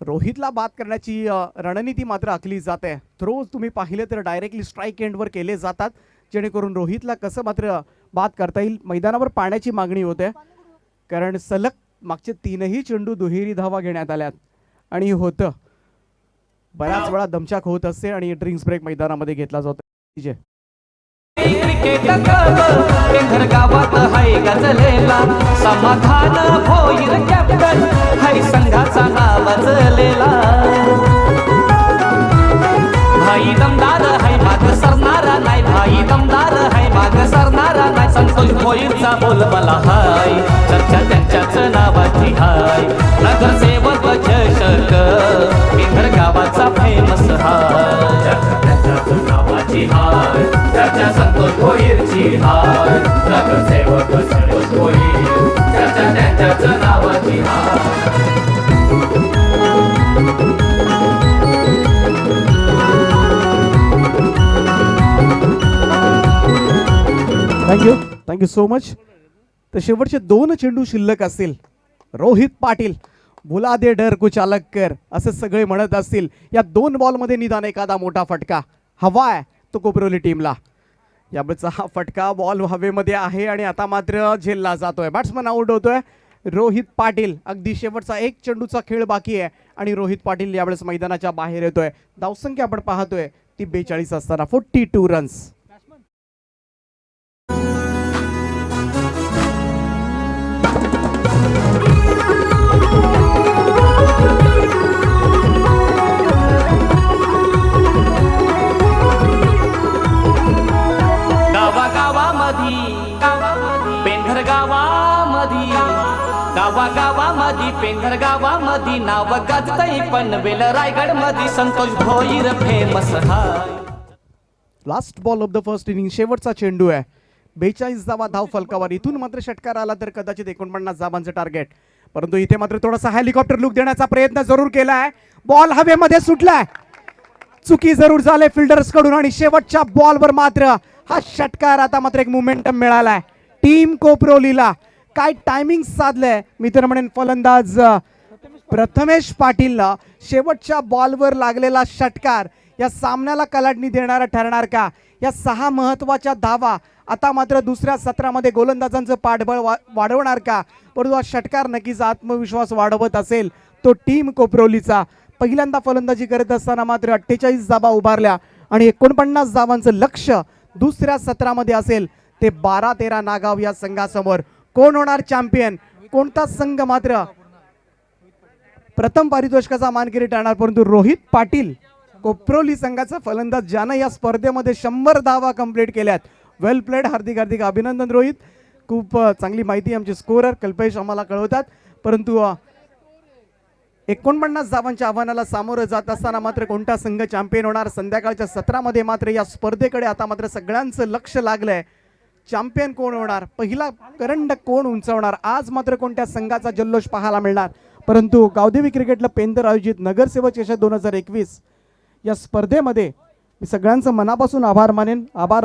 रोहितला बाद करण्याची रणनीती मात्र आखली जाते. थ्रो तुम्ही पाहिले तर डायरेक्टली स्ट्राईक एंडवर केले जातात जेणेकरून रोहितला कसं मात्र बाद करता येईल. मैदानावर पाण्याची मागणी होते कारण सलग मागचे 3ही चेंडू दुहेरी धावा घेण्यात आल्यात आणि होतं बऱ्याच वेळा दमछाक होत असते आणि ड्रिंक्स ब्रेक मैदानामध्ये घेतला जातो. क्रिकेट पेंढर गावात हाय गाजलेला समाधान भोईर कॅप्टन हाय संघाचा नावाजलेला. भाई दमदार हाय माग सरणारा नाही, भाई दमदार हाय माग सरणारा नाही. संतोष भोईरचा बोलबाला हाय, चर्चा त्यांच्याच नावाची हाय. नगरसेवक चषक पेंढर गावाचा फेमस हाय, त्यांच्याच नावाची हाय. चर्चा संतोष भोईरची हाय, नगरसेवक संतोष भोईर, चर्चा त्यांच्याच नावाची हाय. Thank you so much. तर शेवटचे 2 चेंडू शिल्लक असतील. रोहित पाटील बुला दे डर कुछ अलग कर असे सगळे म्हणत असतील. या 2 बॉलमध्ये निदान एखादा मोठा फटका हवा आहे तो कोपरोली टीमला. यावेळेचा हा फटका बॉल हवेमध्ये आहे आणि आता मात्र झेलला जातोय. बॅट्समन आउट होतोय. रोहित पाटील अगदी शेवटचा 1 चेंडूचा खेळ बाकी आहे आणि रोहित पाटील यावेळेस मैदानाच्या बाहेर येतोय. धावसंख्या आपण पाहतोय ती 42 असताना 42 रन्स. गावागावामध्ये पेंढर गावामध्ये नाव गाजतय पनवेल रायगड मध्ये Santosh Bhoir famous high. Last ball of the first inning. शेवटचा चेंडू आहे. 42 धावा धाव फलकावर. इथून मात्र षटकार आला तर कदाचित 49 धावांचं टार्गेट. परंतु इथे मात्र थोडासा हेलिकॉप्टर लुक देण्याचा प्रयत्न जरूर केलाय. बॉल हवेमध्ये सुटलाय. चुकी जरूर झाले फिल्डर्स कडून आणि शेवटच्या बॉलवर मात्र हा षटकार. आता मात्र एक मोमेंटम मिळालाय टीम कोपरोलीला. काय टायमिंग साधलंय मी तर म्हणेन फलंदाज प्रथमेश पाटीलला. शेवटच्या बॉलवर लागलेला षटकार या सामन्याला कलाटणी देणारा ठरणार का? या 6 महत्वाच्या धावा आता मात्र दुसऱ्या सत्रामध्ये गोलंदाजांचं पाठबळ वाढवणार का? परंतु हा षटकार नक्कीच आत्मविश्वास वाढवत असेल तो टीम कोपरोलीचा. पहिल्यांदा फलंदाजी करत असताना मात्र 48 धावा उभारल्या आणि 49 धावांचं लक्ष दुसऱ्या सत्रामध्ये असेल ते 12-13 नागाव या संघासमोर. कोण होणार चॅम्पियन? कोणता संघ मात्र प्रथम पारितोषिकाचा मानकरी ठरणार? परंतु रोहित पाटील कोपरोली संघाचा फलंदाज ज्यानं या स्पर्धेमध्ये 100 धावा कंप्लीट केल्यात. वेल प्लेड. हार्दिक हार्दिक अभिनंदन रोहित. खूप चांगली माहिती आमचे स्कोरर कल्पेश आम्हाला कळवतात. परंतु 49 धावांच्या आव्हानाला सामोरं जात असताना मात्र कोणता संघ चॅम्पियन होणार? संध्याकाळच्या सत्रामध्ये मात्र या स्पर्धेकडे आता मात्र सगळ्यांचं लक्ष लागलंय. चॅम्पियन कोण होणार? पहिला करंड कोण उंचावणार? आज मात्र कोणत्या संघाचा जल्लोष पाहायला मिळणार? परंतु गावदेवी क्रिकेट क्लब पेंधर आयोजित नगरसेवक चषक 2021 या स्पर्धेमध्ये मी सगळ्यांचं मनापासून आभार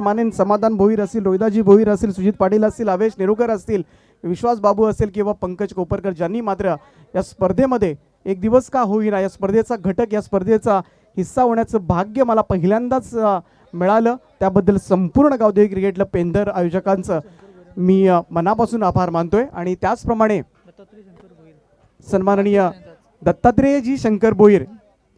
मानेन. समाधान भोईर असतील, रोहिदाजी भोईर असतील, सुजित पाटील असतील, आवेश नेरुकर असतील, विश्वास बाबू असेल किंवा पंकज कोपरकर ज्यांनी मात्र या स्पर्धेमध्ये एक दिवस का होईना या स्पर्धेचा घटक, या स्पर्धेचा हिस्सा होण्याचं भाग्य मला पहिल्यांदाच मिळालं. त्याबद्दल संपूर्ण गावदेवी क्रिकेट क्लब पेंधर आयोजकांचं मी मनापासून आभार मानतोय. आणि त्याचप्रमाणे सन्माननीय दत्तात्रेयजी शंकर भोईर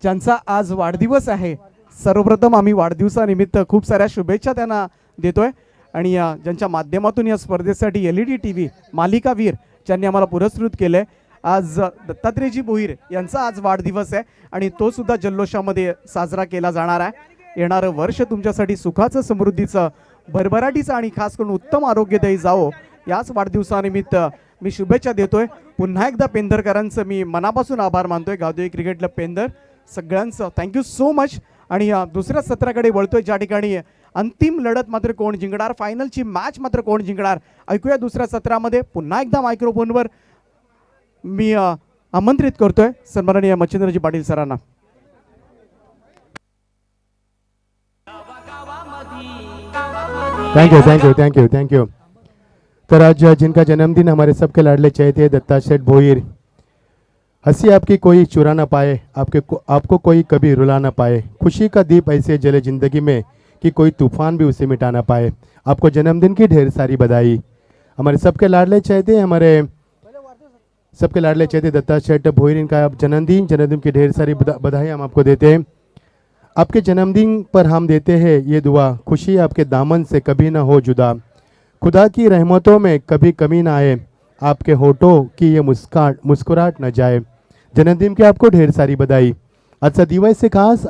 ज्यांचा आज वाढदिवस आहे. सर्वप्रथम आम्ही वाढदिवसानिमित्त खूप साऱ्या शुभेच्छा त्यांना देतोय आणि ज्यांच्या माध्यमातून या स्पर्धेसाठी LED TV मालिकावीर ज्यांनी आम्हाला पुरस्कृत केलंय. आज दत्तात्रेयजी भोईर यांचा आज वाढदिवस आहे आणि तो सुद्धा जल्लोषामध्ये साजरा केला जाणार आहे. येणारं वर्ष तुमच्यासाठी सुखाचं, समृद्धीचं, भरभराटीचं आणि खास करून उत्तम आरोग्यदायी जावो याच वाढदिवसानिमित्त मी शुभेच्छा देतोय. पुन्हा एकदा पेंधरकरांचं मी मनापासून आभार मानतोय. गावदेवी क्रिकेट क्लब पेंधर सगळ्यांचं थँक्यू सो मच. आणि दुसऱ्या सत्राकडे वळतोय ज्या ठिकाणी अंतिम लढत मात्र कोण जिंकणार, फायनलची मॅच मात्र कोण जिंकणार ऐकूया दुसऱ्या सत्रामध्ये. पुन्हा एकदा मायक्रोफोनवर मी आमंत्रित करतोय सन्माननीय मच्छिंद्रजी पाटील सरांना. Thank you. तो आज जिनका जन्मदिन हमारे सबके लाडले चहेते दत्ता शेठ भोईर, हंसी आपकी कोई चुरा ना पाए, आपको कोई कभी रुला ना पाए, खुशी का दीप ऐसे जले जिंदगी में कि कोई तूफान भी उसे मिटा ना पाए. आपको जन्मदिन की ढेर सारी बधाई. हमारे सबके लाडले चहेते दत्ता शेठ भोईर, इनका जन्मदिन की ढेर सारी बधाई हम आपको देते हैं. आपके जन्मदिन पर हम देते हैं ये दुआ, खुशी आपके दामन से कभी ना हो जुदा, खुदा की रहमतों में कभी कमी ना आए, आपके होठों की ये मुस्कुराहट न जाए. जन्मदिन की आपको ढेर सारी बधाई. आजचा दिवस खास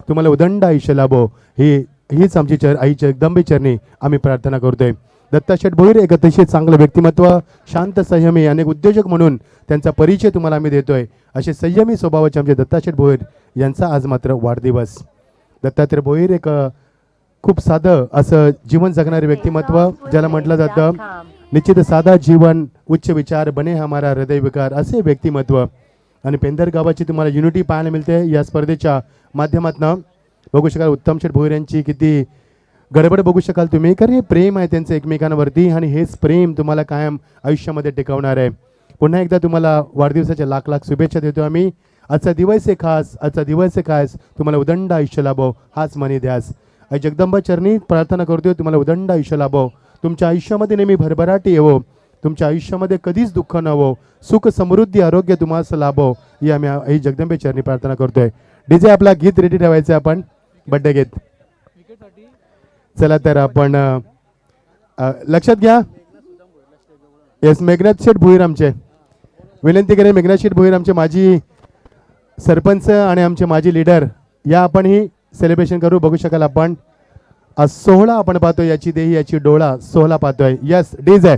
तुम्हाला उदंड आयुष्य लाभो हीच आमची आई जगदंबे चरणी आम्ही प्रार्थना करतोय. दत्ता शेठ भोईर एक अतिशय चांगलं व्यक्तिमत्व, शांत संयमी, अनेक उद्योजक म्हणून त्यांचा परिचय तुम्हाला आम्ही देतोय. असे संयमी स्वभावाचे आमचे दत्ता शेठ भोईर यांचा आज मात्र वाढदिवस. दत्तात्रय भोईर एक खूप साधं असं जीवन जगणारे व्यक्तिमत्व, ज्याला म्हटलं जातं निश्चित साधा जीवन उच्च विचार बने हमारा हृदय विकार, असे व्यक्तिमत्व. आणि पेंधर गावाची तुम्हाला युनिटी पाहायला मिळते या स्पर्धेच्या माध्यमातून. बघू शकाल उत्तम शेठ भोईर यांची किती गडबड बघू शकाल तुम्ही, कारण हे प्रेम आहे त्यांचं एकमेकांवरती आणि हेच प्रेम तुम्हाला कायम आयुष्यामध्ये टिकवणार आहे. पुन्हा एकदा तुम्हाला वाढदिवसाच्या लाख लाख शुभेच्छा देतो आम्ही. आजचा दिवस आहे खास तुम्हाला उदंड आयुष्य लाभो हाच मनी ध्यास. आई जगदंबा चरणी प्रार्थना करतोय तुम्हाला उदंड आयुष्य लाभो, तुमच्या आयुष्यामध्ये नेहमी भरभराटी येवो, तुमच्या आयुष्यामध्ये कधीच दुःख नवो, सुख समृद्धी आरोग्य तुम्हाला लाभो ही आम्ही आई जगदंबे चरणी प्रार्थना करतोय. डीजे आपला गीत रेडी ठेवायचं आपण बर्थडे गीत. चला तर आपण लक्षात घ्या. येस, मेघनाथ शेठ भोईर आमचे विनंती करेन. मेघनाथ शेठ भोईर आमचे माजी सरपंच आणि आमचे माजी लीडर, या आपण ही सेलिब्रेशन करू. बघू शकाल आपण आज सोहळा आपण पाहतोय, याची देही याची डोळा सोहळा पाहतोय. Yes DJ.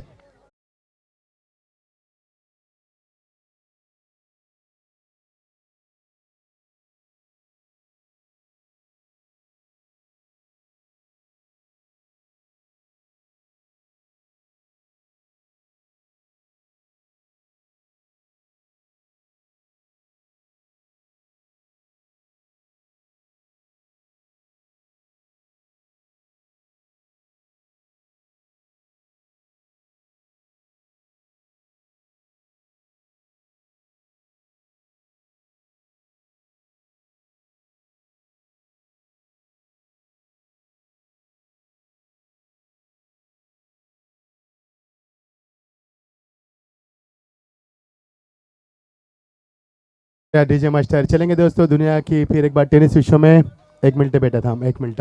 डीजे मास्टर चलेंगे दोस्तों. दुनिया की फिर एक बार टेनिस विश्व में 1 मिनिट बेटा थांब 1 मिनिट.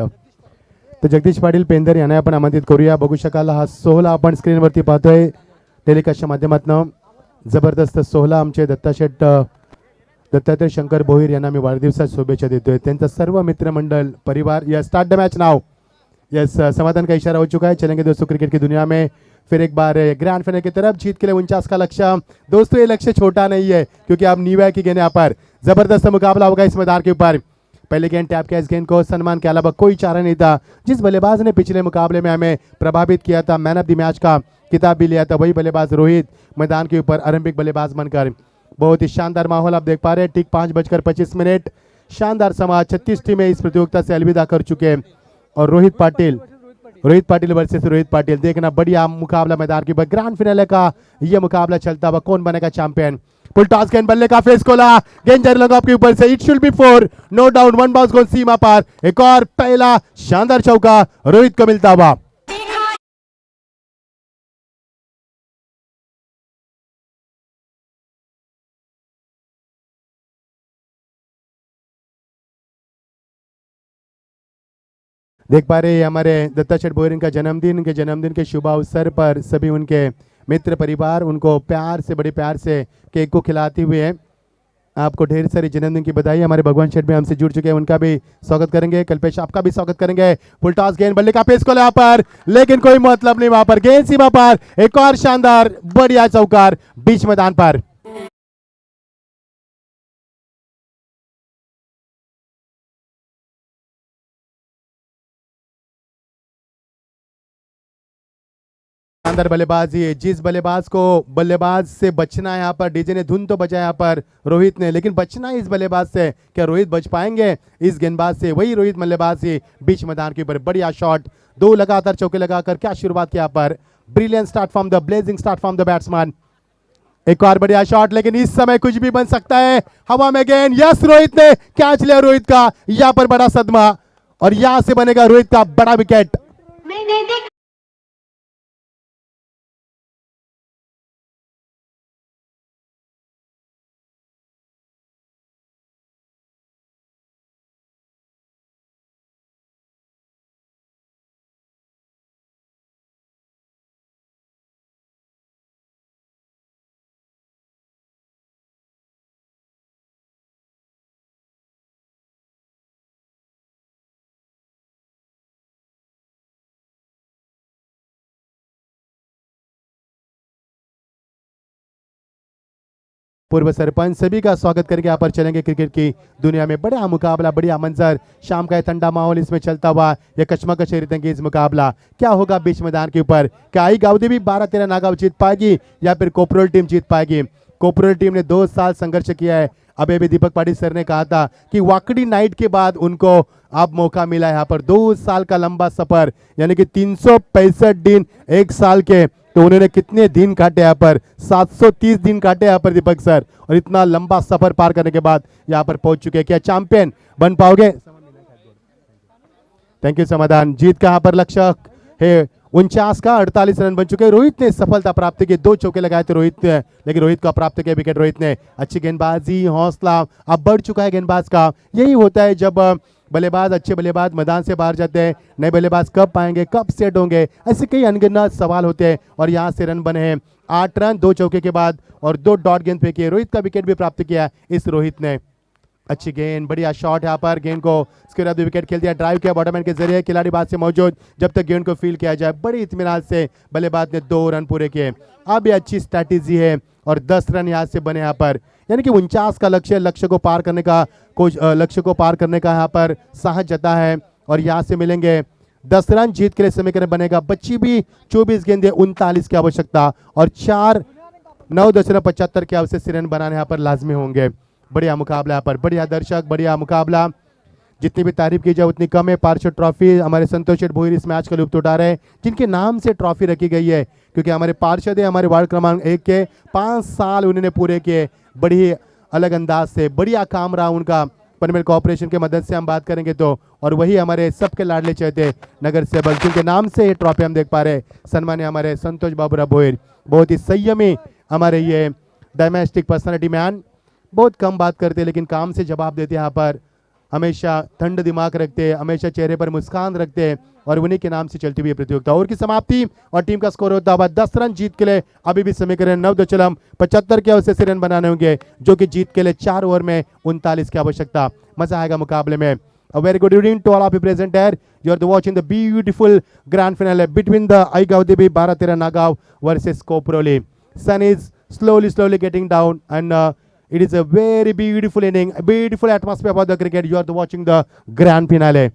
तर जगदीश पाटील पेंधर यांना आपण आमंत्रित करूया. बघू शकाल हा सोहळा आपण स्क्रीनवरती पाहतोय टेलिकास्टच्या माध्यमातून. जबरदस्त सोहळा आमचे दत्तात्रय शंकर भोईर यांना मी वाढदिवसाच्या शुभेच्छा देतोय. त्यांचा सर्व मित्रमंडळ परिवार. Yes start the match now. Yes समाधान का इशारा हो चुका है. चलेंगे दोस्तों क्रिकेट की दुनिया में फिर एक बार ग्रैंड फाइनल की तरफ जीत के लिए 49 का लक्ष्य. दोस्तों ये लक्ष्य छोटा नहीं है क्योंकि आप न्यू की गेंद यहाँ पर जबरदस्त मुकाबला होगा इस मैदान के ऊपर. पहले गेंद टैप किया, इस गेंद को सम्मान के अलावा कोई चारा नहीं था. जिस बल्लेबाज ने पिछले मुकाबले में हमें प्रभावित किया था, मैन ऑफ द मैच का खिताब भी लिया था, वही बल्लेबाज रोहित मैदान के ऊपर आरंभिक बल्लेबाज बनकर. बहुत ही शानदार माहौल आप देख पा रहे हैं. ठीक 5:25 शानदार समाज 36 टीमें इस प्रतियोगिता से अलविदा कर चुके हैं. और रोहित पाटिल वर्सेस रोहित पाटिल, देखना बढ़िया मुकाबला मैदान के ऊपर. ग्रैंड फिनाले का यह मुकाबला चलता हुआ, कौन बनेगा चैंपियन. फुल टॉस गेंद बल्ले का फेस खोला, गेंद जर लगा आपके ऊपर से. It should be 4, no down. 1 bounce गोल सीमा पार. एक और पहला शानदार चौका रोहित को मिलता हुआ. देख पा रहे हैं हमारे दत्ता शेठ भोईर का जन्मदिन के शुभ अवसर पर सभी उनके मित्र परिवार उनको प्यार से, बड़े प्यार से केक को खिलाते हुए आपको ढेर सारी जन्मदिन की बधाई। हमारे भगवान शेठ भी हमसे जुड़ चुके हैं, उनका भी स्वागत करेंगे। कल्पेश आपका भी स्वागत करेंगे। फुल टॉस गेंद, बल्ले का पेस को यहाँ पर, लेकिन कोई मतलब नहीं वहां पर, गेंद सीमा पर, एक और शानदार बढ़िया चौकार बीच मैदान पर। शानदार बल्लेबाजी, जिस बल्लेबाज को बल्लेबाज से बचना है यहाँ पर, डीजे ने धुन तो बजाया यहाँ पर रोहित ने, लेकिन बचना है इस बल्लेबाज से। क्या रोहित बच पाएंगे इस गेंदबाज से? वही रोहित बल्लेबाजी बीच मैदान के ऊपर, बढ़िया शॉट, 2 लगातार चौके लगाकर क्या शुरुआत किया पर। Brilliant start from the blazing start from the batsman. एक और बढ़िया शॉट, लेकिन इस समय कुछ भी बन सकता है। हवा में गेंद, यस रोहित ने कैच लिया, रोहित का यहाँ पर बड़ा सदमा, और यहां से बनेगा रोहित का बड़ा विकेट। पूर्व सरपंच सभी का स्वागत करके यहाँ पर चलेंगे। क्रिकेट की दुनिया में बढ़िया मुकाबला, बढ़िया मंजर, शाम का ठंडा माहौल इसमें चलता हुआ यह कश्मकश रेतंगेज मुकाबला क्या होगा बीच मैदान के ऊपर? क्या आई गाउदी भी 12-13 नागाव जीत पाएगी या फिर कोपरोल टीम जीत पाएगी? कोपरोल टीम ने 2 साल संघर्ष किया है। अभी अभी दीपक पाटिल सर ने कहा था कि वाकडी नाइट के बाद उनको अब मौका मिला है यहाँ पर। 2 साल का लंबा सफर, यानी कि 365 दिन 1 साल के, तो उन्होंने कितने दिन काटे यहाँ पर? 730 दिन काटे यहाँ पर दीपक सर, और इतना लंबा सफर पार करने के बाद यहाँ पर पहुंच चुके हैं। क्या चैंपियन बन पाओगे? थैंक यू समाधान। जीत का यहाँ पर लक्ष्य है 49 का, 48 रन बन चुके हैं। रोहित ने सफलता प्राप्त की, 2 चौके लगाए थे रोहित ने, लेकिन रोहित को प्राप्त किया विकेट रोहित ने। अच्छी गेंदबाजी, हौसला अब बढ़ चुका है गेंदबाज का। यही होता है जब बल्लेबाज, अच्छे बल्लेबाज मैदान से बाहर जाते हैं। नए बल्लेबाज कब पाएंगे, कब सेट होंगे, ऐसे कई अनगिनत सवाल होते हैं, और यहाँ से रन बने हैं 8 रन 2 चौके के बाद, और 2 डॉट गेंद फेंकी। रोहित का विकेट भी प्राप्त किया इस रोहित ने। अच्छी गेंद, बढ़िया शॉट यहाँ पर, गेंद को उसके बाद विकेट खेल दिया, ड्राइव किया बॉटमैन के जरिए। खिलाड़ी बात से मौजूद, जब तक गेंद को फील किया जाए। बड़ी इत्मीनान से बल्लेबाज ने 2 रन पूरे किए। अब ये अच्छी स्ट्रैटेजी है, और 10 रन यहाँ से बने यहाँ पर, यानी कि 49 का लक्ष्य को पार करने का यहाँ पर साहस जता है, और यहाँ से मिलेंगे 10 रन। जीत के लिए समीकरण बनेगा, बच्ची भी 24 गेंदे 39 की आवश्यकता, और 9.75 के अवसर से रन बनाने यहाँ पर लाजमी होंगे। बढ़िया मुकाबला यहाँ पर, बढ़िया दर्शक, बढ़िया मुकाबला, जितनी भी तारीफ की जाए उतनी कम है। पार्षद ट्रॉफी हमारे संतोष शेठ भोईर इस मैच का लुत्फ उठा रहे हैं, जिनके नाम से ट्रॉफी रखी गई है, क्योंकि हमारे पार्षद है, हमारे वार्ड क्रमांक 1 के 5 साल उन्होंने पूरे किए, बड़ी अलग अंदाज से बढ़िया काम रहा उनका। पनवेल कॉर्पोरेशन के मदद से हम बात करेंगे तो, और वही हमारे सबके लाडले चहेते नगर सेवक, जिनके नाम से ये ट्रॉफी हम देख पा रहे हैं, सम्मान्य हमारे संतोष बाबूराव भोईर। बहुत ही संयमी हमारे ये डोमेस्टिक पर्सनालिटी मैन, बहुत कम बात करते लेकिन काम से जवाब देते। यहाँ पर हमेशा ठंड दिमाग रखते, हमेशा चेहरे पर मुस्कान रखते हैं, और उन्हीं के नाम से चलती हुई प्रतियोगिता। और की समाप्ति और टीम का स्कोर होता हुआ 10 रन। जीत के लिए अभी भी समीकरण 9.75 के अवसर से रन बनाने होंगे, जो कि जीत के लिए 4 ओवर में 39 की आवश्यकता। मजा आएगा मुकाबले में। A very good evening to all of you present here. You are watching the beautiful grand finale between the Aigaudibi 12-13 Nagav versus Koproli. Sun is slowly getting down, and it is a very beautiful inning, a beautiful atmosphere about the cricket. You are watching the grand finale.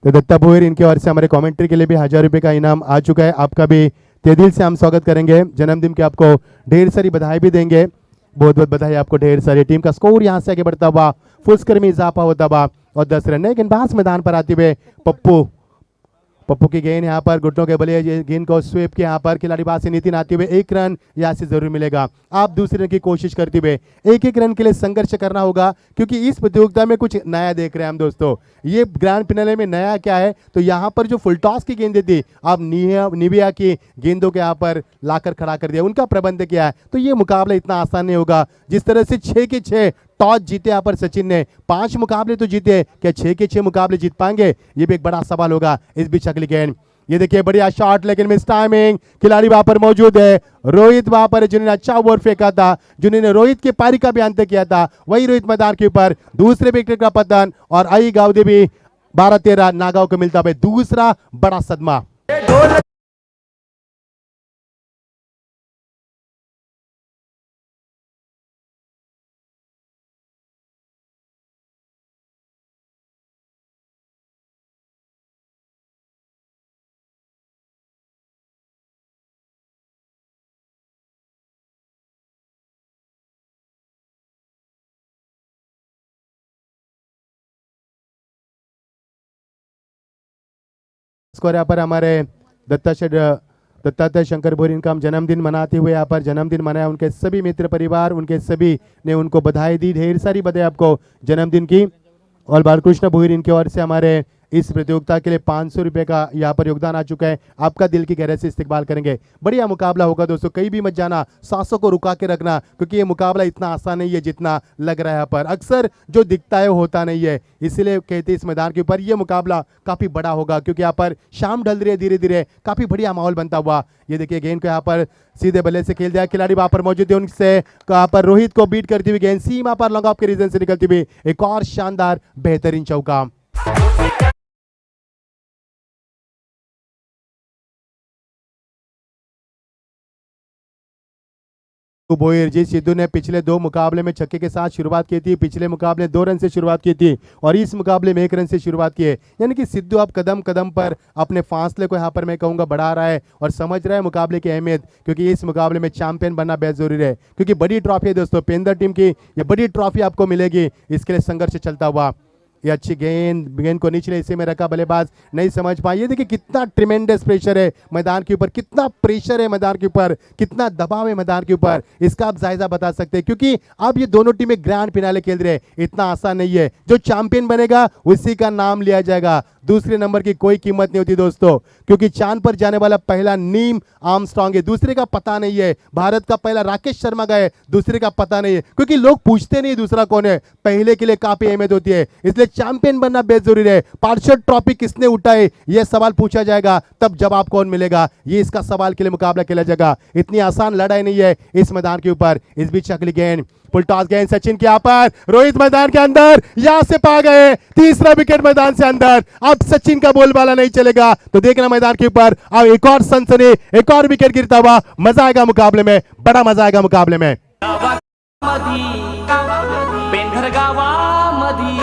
तो दत्ता भोईर इनके or से हमारे commentary के लिए भी 1000 रुपये का इनाम आ चुका है। आपका भी तहे दिल से हम स्वागत करेंगे। जन्मदिन के आपको ढेर सारी बधाई भी देंगे, बहुत बहुत बधाई आपको ढेर सारी। टीम का स्कोर यहाँ से आगे बढ़ता हुआ, फुल स्कोर में इजाफा होता हुआ, और 10 रन। गेंदबाज मैदान पर आते हुए पप्पू की गेंद यहाँ पर घुटनों के बले गेंद को स्वीप के यहाँ पर खिलाड़ी बात से नितिन आते हुए 1 रन यहाँ से जरूर मिलेगा। आप दूसरे रन की कोशिश करते हुए 1-1 रन के लिए संघर्ष करना होगा, क्योंकि इस प्रतियोगिता में कुछ नया देख रहे हैं हम दोस्तों। ये ग्रैंड फिनाले में नया क्या है, तो यहाँ पर जो फुल टॉस की गेंदें थी, आप निविया की गेंदों के यहाँ पर लाकर खड़ा कर दिया, उनका प्रबंध किया है। तो ये मुकाबला इतना आसान नहीं होगा। जिस तरह से 6 के 6 टॉस जीते यहाँ पर सचिन ने, 5 मुकाबले तो जीते, क्या 6 के 6 मुकाबले जीत पाएंगे? ये भी एक बड़ा सवाल होगा। इस बीच अगली गेंद ये देखिए बढ़िया शॉट, लेकिन मिस टाइमिंग। खिलाड़ी वहां पर मौजूद है, रोहित वहां पर है, जिन्होंने अच्छा ओवर फेंका था, जिन्होंने रोहित की पारी का भी अंत किया था, वही रोहित मैदान के ऊपर। दूसरे विकेट का पतन और आई गावदेवी 12-13 नागांव को मिलता है दूसरा बड़ा सदमा। स्कोर यहाँ पर हमारे दत्तात्रेय शंकर भोरी इनका हम जन्मदिन मनाते हुए यहाँ पर जन्मदिन मनाया, उनके सभी मित्र परिवार, उनके सभी ने उनको बधाई दी, ढेर सारी बधाई आपको जन्मदिन की। और बालकृष्ण भोईर इनकी ओर से हमारे इस प्रतियोगिता के लिए 500 रुपये का यहाँ पर योगदान आ चुका है, आपका दिल की गहराई से इस्तेकबाल करेंगे। बढ़िया मुकाबला होगा दोस्तों, कहीं भी मत जाना, सांसों को रुका के रखना, क्योंकि ये मुकाबला इतना आसान नहीं है जितना लग रहा है यहाँ पर। अक्सर जो दिखता है होता नहीं है, इसीलिए कहते हैं इस मैदान के ऊपर ये मुकाबला काफी बड़ा होगा, क्योंकि यहाँ पर शाम ढल रही है, धीरे धीरे काफी बढ़िया माहौल बनता हुआ। ये देखिए गेंद को यहाँ पर सीधे बल्ले से खेल दिया, खिलाड़ी वहां पर मौजूद है, उनसे यहाँ पर रोहित को बीट करती हुई गेंद सीमा पर लॉन्ग ऑफ के रीजन से निकलती हुई एक और शानदार बेहतरीन चौका। बोयर जी सिद्धू ने पिछले 2 मुकाबले में छक्के के साथ शुरुआत की थी, पिछले मुकाबले 2 रन से शुरुआत की थी और इस मुकाबले में 1 रन से शुरुआत की है। यानी कि सिद्धू अब कदम कदम पर अपने फासले को यहाँ पर मैं कहूँगा बढ़ा रहा है और समझ रहा है मुकाबले की अहमियत, क्योंकि इस मुकाबले में चैंपियन बनना बेहद जरूरी है, क्योंकि बड़ी ट्रॉफी है दोस्तों, पेंदर टीम की ये बड़ी ट्रॉफी आपको मिलेगी, इसके लिए संघर्ष चलता हुआ। ये अच्छी गेंद को निचले हिस्से में रखा, बल्लेबाज नहीं समझ पाए। ये देखिए कितना ट्रिमेंडस प्रेशर है मैदान के ऊपर, कितना प्रेशर है मैदान के ऊपर, कितना दबाव है मैदान के ऊपर, इसका आप जायजा बता सकते हैं, क्योंकि अब ये दोनों टीमें ग्रैंड फिनाले खेल रहे हैं। इतना आसान नहीं है, जो चैंपियन बनेगा उसी का नाम लिया जाएगा, दूसरे नंबर की कोई कीमत नहीं होती दोस्तों, क्योंकि चांद पर जाने वाला पहला नीम आर्मस्ट्रांग है, दूसरे का पता नहीं है। भारत का पहला राकेश शर्मा गए, दूसरे का पता नहीं है, क्योंकि लोग पूछते नहीं दूसरा कौन है, पहले के लिए काफी अहमियत होती है, इसलिए चैंपियन बनना बेहद जरूरी है। पार्षद ट्रॉफी किसने उठाई यह सवाल पूछा जाएगा, तब जवाब कौन मिलेगा, ये इसका सवाल के लिए मुकाबला खेला जाएगा। इतनी आसान लड़ाई नहीं है इस मैदान के ऊपर। इस बीच अगली गेंद फुल टॉस गेंद सचिन के यहाँ पर, रोहित मैदान के अंदर, यहां से पा गए, तीसरा विकेट मैदान से अंदर। अब सचिन का बोलबाला नहीं चलेगा, तो देखना मैदान के ऊपर अब एक और सनसनी, एक और विकेट गिरता हुआ। मजा आएगा मुकाबले में, बड़ा मजा आएगा मुकाबले में। पेंढर गावामधी,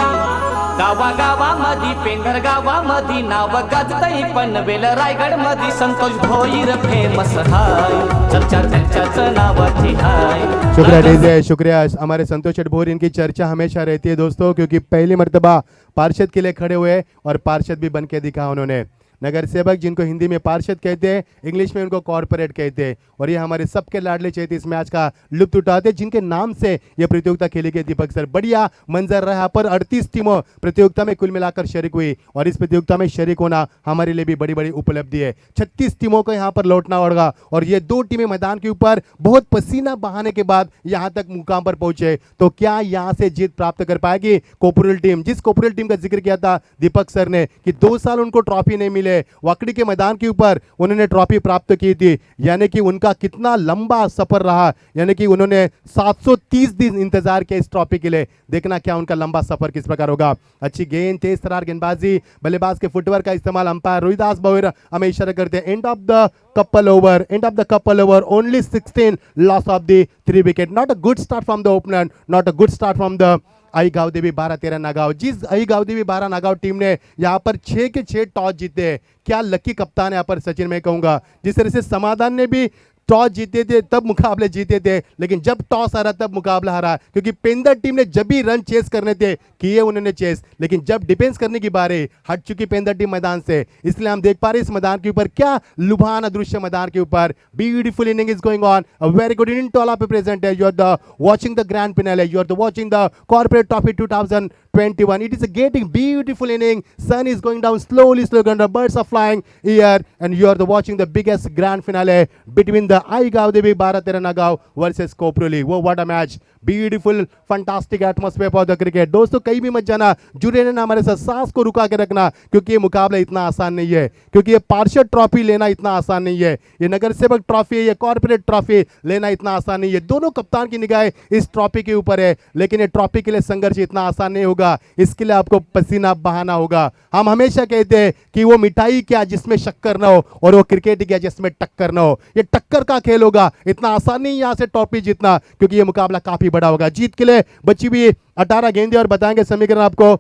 गावागावामधी, पेंढर गावामधी नाव गाजतई पनवेल रायगड मधी, संतोष भोईर फेमस हाय, चर्चा त्यांच्याच नावाची हाय। शुक्रिया डीजे, शुक्रिया। हमारे संतोष भोईर, इनकी चर्चा हमेशा रहती है दोस्तों, क्योंकि पहली मर्तबा पार्षद के लिए खड़े हुए और पार्षद भी बन के दिखा उन्होंने। नगर सेवक जिनको हिंदी में पार्षद कहते हैं, इंग्लिश में उनको कॉर्पोरेट कहते हैं, और ये हमारे सबके लाडले चहेते इस मैच का लुत्फ उठाते हैं, जिनके नाम से ये प्रतियोगिता खेली गई। दीपक सर, बढ़िया मंजर रहा पर 38 टीमों प्रतियोगिता में कुल मिलाकर शरीक हुई, और इस प्रतियोगिता में शरीक होना हमारे लिए भी बड़ी बड़ी उपलब्धि है। 36 टीमों को यहाँ पर लौटना होगा, और ये 2 टीमें मैदान के ऊपर बहुत पसीना बहाने के बाद यहाँ तक मुकाम पर पहुंचे, तो क्या यहाँ से जीत प्राप्त कर पाएगी कोपरेल टीम? जिस कोपरेल टीम का जिक्र किया था दीपक सर ने कि 2 साल उनको ट्रॉफी नहीं मिले, वाकड़ी के मैदान के ऊपर उन्होंने ट्रॉफी प्राप्त की थी, यानी कि उनका कितना लंबा सफर रहा, यानी कि उन्होंने 730 दिन इंतजार किया इस ट्रॉफी के लिए। देखना क्या उनका लंबा सफर किस प्रकार होगा। अच्छी गेंद, तेज तरार गेंदबाजी, बल्लेबाज के फुटवर्क का इस्तेमाल, अंपायर रोहिदास भोईर हमें इशारा करते हैं end of the couple over, end of the couple over, only 16 loss of the 3 wicket. Not a good start from the opener, not a good start from the Aai Gavdevi 12-13 Nagaon. जिस आई गावदेवी 12 नागांव टीम ने यहाँ पर 6 के 6 toss जीते, क्या lucky कप्तान है यहाँ पर सचिन, मैं कहूंगा। जिस तरह से समाधान ने भी टॉस जीते थे तब मुकाबले जीते थे, लेकिन जब टॉस हारा तब मुकाबला हारा, क्योंकि पेंदर टीम ने जब भी रन चेस करने थे किए उन्होंने चेस, लेकिन जब डिफेंस करने की बारी हट चुकी पेंदर टीम मैदान से। इसलिए हम देख पा रहे हैं इस मैदान के ऊपर क्या लुभाना दृश्य मैदान के ऊपर। Beautiful inning is going on, a very good inning to all of you present है। You are the watching the grand finale, you are the watching the corporate trophy 2020 21. It is a getting beautiful inning. Sun is going down slowly. The birds are flying here, and you are watching the biggest grand finale between the Aigav Devi Bharat Nagav versus Koproli. Whoa, what a match! Beautiful, fantastic atmosphere for the cricket. दोस्तों कहीं भी मत जाना, जुड़े रहना हमारे साथ, सांस को रुका के रखना, क्योंकि ये मुकाबला इतना आसान नहीं है, क्योंकि ये पार्षद ट्रॉफी लेना इतना आसान नहीं है, ये नगर सेवक ट्रॉफी है, ये कॉर्पोरेट ट्रॉफी लेना इतना आसान नहीं है। दोनों कप्तान की निगाहें इस ट्रॉफी के ऊपर है, लेकिन ये ट्रॉफी के लिए संघर्ष इतना आसान नहीं होगा, इसके लिए आपको पसीना बहाना होगा। हम हमेशा कहते हैं कि वो मिठाई क्या जिसमें शक्कर ना हो, और वो क्रिकेट क्या जिसमें टक्कर ना हो। ये टक्कर का खेल होगा, इतना आसान नहीं यहाँ से ट्रॉफी जीतना, क्योंकि ये मुकाबला काफी बड़ा होगा। जीत के लिए बची हुई 18 गेंदें और बताएंगे समीकरण आपको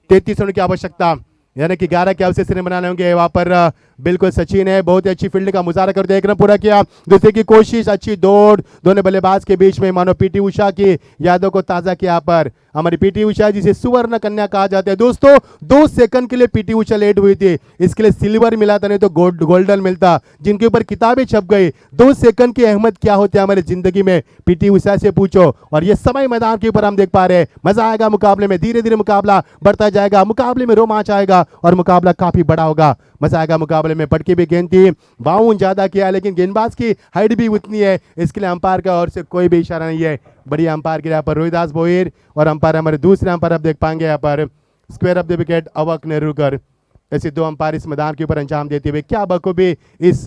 33 रनों की आवश्यकता, यानी कि 11 के अवशेष बनाने होंगे। वहां पर बिल्कुल सचिन है, बहुत ही अच्छी फील्ड का मुजाहरा करते, एक रन पूरा किया, दूसरे की कोशिश, अच्छी दौड़ दोनों बल्लेबाज के बीच में, मानो पीटी उषा की यादों को ताजा किया पर हमारी पीटी उषा जिसे सुवर्ण कन्या कहा जाता है। दोस्तों 2 सेकंड के लिए पीटी उषा लेट हुई थी, इसके लिए सिल्वर मिला था, नहीं तो गोल्डन मिलता, जिनके ऊपर किताबें छप गई। 2 सेकंड की अहमियत क्या होती है हमारी जिंदगी में, पीटी उषा से पूछो। और ये समय मैदान के ऊपर हम देख पा रहे हैं, मजा आएगा मुकाबले में, धीरे धीरे मुकाबला बढ़ता जाएगा, मुकाबले में रोमांच आएगा और मुकाबला काफी बड़ा होगा, मजा आएगा मुकाबले में। पटकी भी गेंद थी, बाउंड ज्यादा किया, लेकिन गेंदबाज की हाइट भी उतनी है, इसके लिए अंपायर का ओर से कोई भी इशारा नहीं है। बढ़िया अंपायर के यहाँ पर रोहिदास बोहिर, और अंपायर हमारे दूसरे अंपायर आप देख पाएंगे यहाँ पर स्क्वायर ऑफ द विकेट अवक नेहरूकर। ऐसे 2 अंपायर इस मैदान के ऊपर अंजाम देते हुए क्या बखूबी इस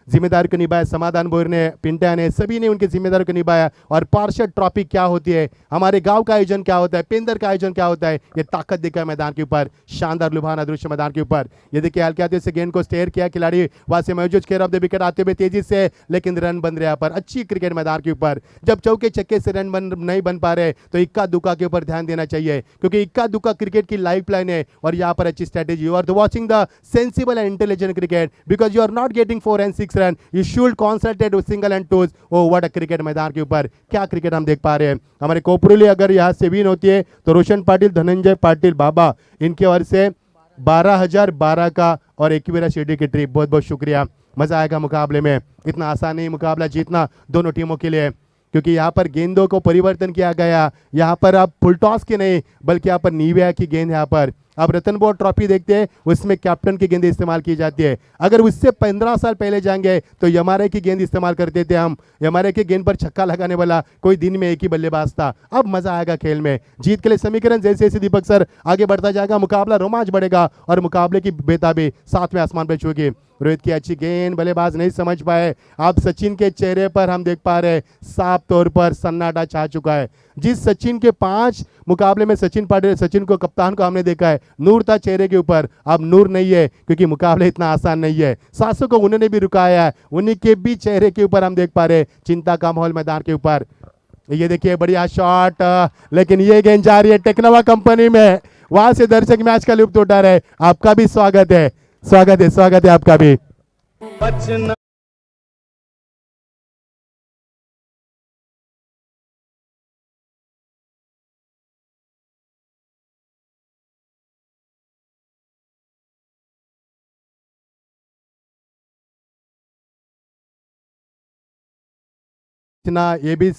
जिम्मेदारी को निभाया। समाधान बोर ने, पिंटा ने, सभी ने उनकी जिम्मेदारी को निभाया। और पार्षद ट्रॉफी क्या होती है, हमारे गांव का आयोजन क्या होता है, पेंदर का आयोजन क्या होता है, ये ताकत दिखा मैदान के ऊपर, शानदार लुभावना दृश्य मैदान के ऊपर। ये देखिए हल्के हाथों से गेंद को स्टेयर किया खिलाड़ी, वहां से मौजूद केयर ऑफ द विकेट आते हुए तेजी से, लेकिन रन बन रहा पर। अच्छी क्रिकेट मैदान के ऊपर जब चौके छक्के से रन नहीं बन पा रहे तो इक्का दुक्का के ऊपर ध्यान देना चाहिए, क्योंकि इक्का दुक्का क्रिकेट की लाइफ लाइन है। और यहाँ पर अच्छी strategy, you are watching the sensible and intelligent cricket, because you are not getting 4 and 6 run, you should concentrate with single and twos. Oh what a cricket मैदान के ऊपर क्या क्रिकेट हम देख पा रहे हैं। हमारे कोपरोली अगर यहाँ से विन होती है तो रोशन पाटिल, धनंजय पाटिल बाबा, इनके ओर से 12,012 का और 21 शिरडी की ट्रिप। बहुत बहुत शुक्रिया, मजा आएगा मुकाबले में। इतना आसान नहीं मुकाबला जीतना दोनों टीमों के लिए, क्योंकि यहाँ पर गेंदों को परिवर्तन किया गया। यहाँ पर आप फुल टॉस की नहीं, बल्कि यहाँ पर नीविया की गेंद, यहाँ पर आप रतन बोर्ड ट्रॉफी देखते हैं उसमें कैप्टन की गेंद इस्तेमाल की जाती है। अगर उससे 15 साल पहले जाएंगे तो यमारे की गेंद इस्तेमाल करते थे हम, यमारे की गेंद पर छक्का लगाने वाला कोई दिन में एक ही बल्लेबाज था। अब मजा आएगा खेल में। जीत के लिए समीकरण जैसे जैसे दीपक सर आगे बढ़ता जाएगा, मुकाबला रोमांच बढ़ेगा और मुकाबले की बेताबी साथ में आसमान पर छूगी। रोहित की अच्छी गेंद, बल्लेबाज नहीं समझ पाए। आप सचिन के चेहरे पर हम देख पा रहे साफ तौर पर सन्नाटा छा चुका है। जिस सचिन के 5 मुकाबले में सचिन पाटिल, सचिन को कप्तान को हमने देखा है, नूर था चेहरे के ऊपर, अब नूर नहीं है, क्योंकि मुकाबला इतना आसान नहीं है। सासों को उन्होंने भी रुकाया है, उन्हीं के भी चेहरे के ऊपर हम देख पा रहे चिंता का माहौल मैदान के ऊपर। ये देखिए बढ़िया शॉट, लेकिन ये गेंद जा रही है टेक्नोवा कंपनी में, वहां से दर्शक मैच का लुत्फ उठा रहे। आपका भी स्वागत है, स्वागत है, स्वागत है आपका भी। ये भी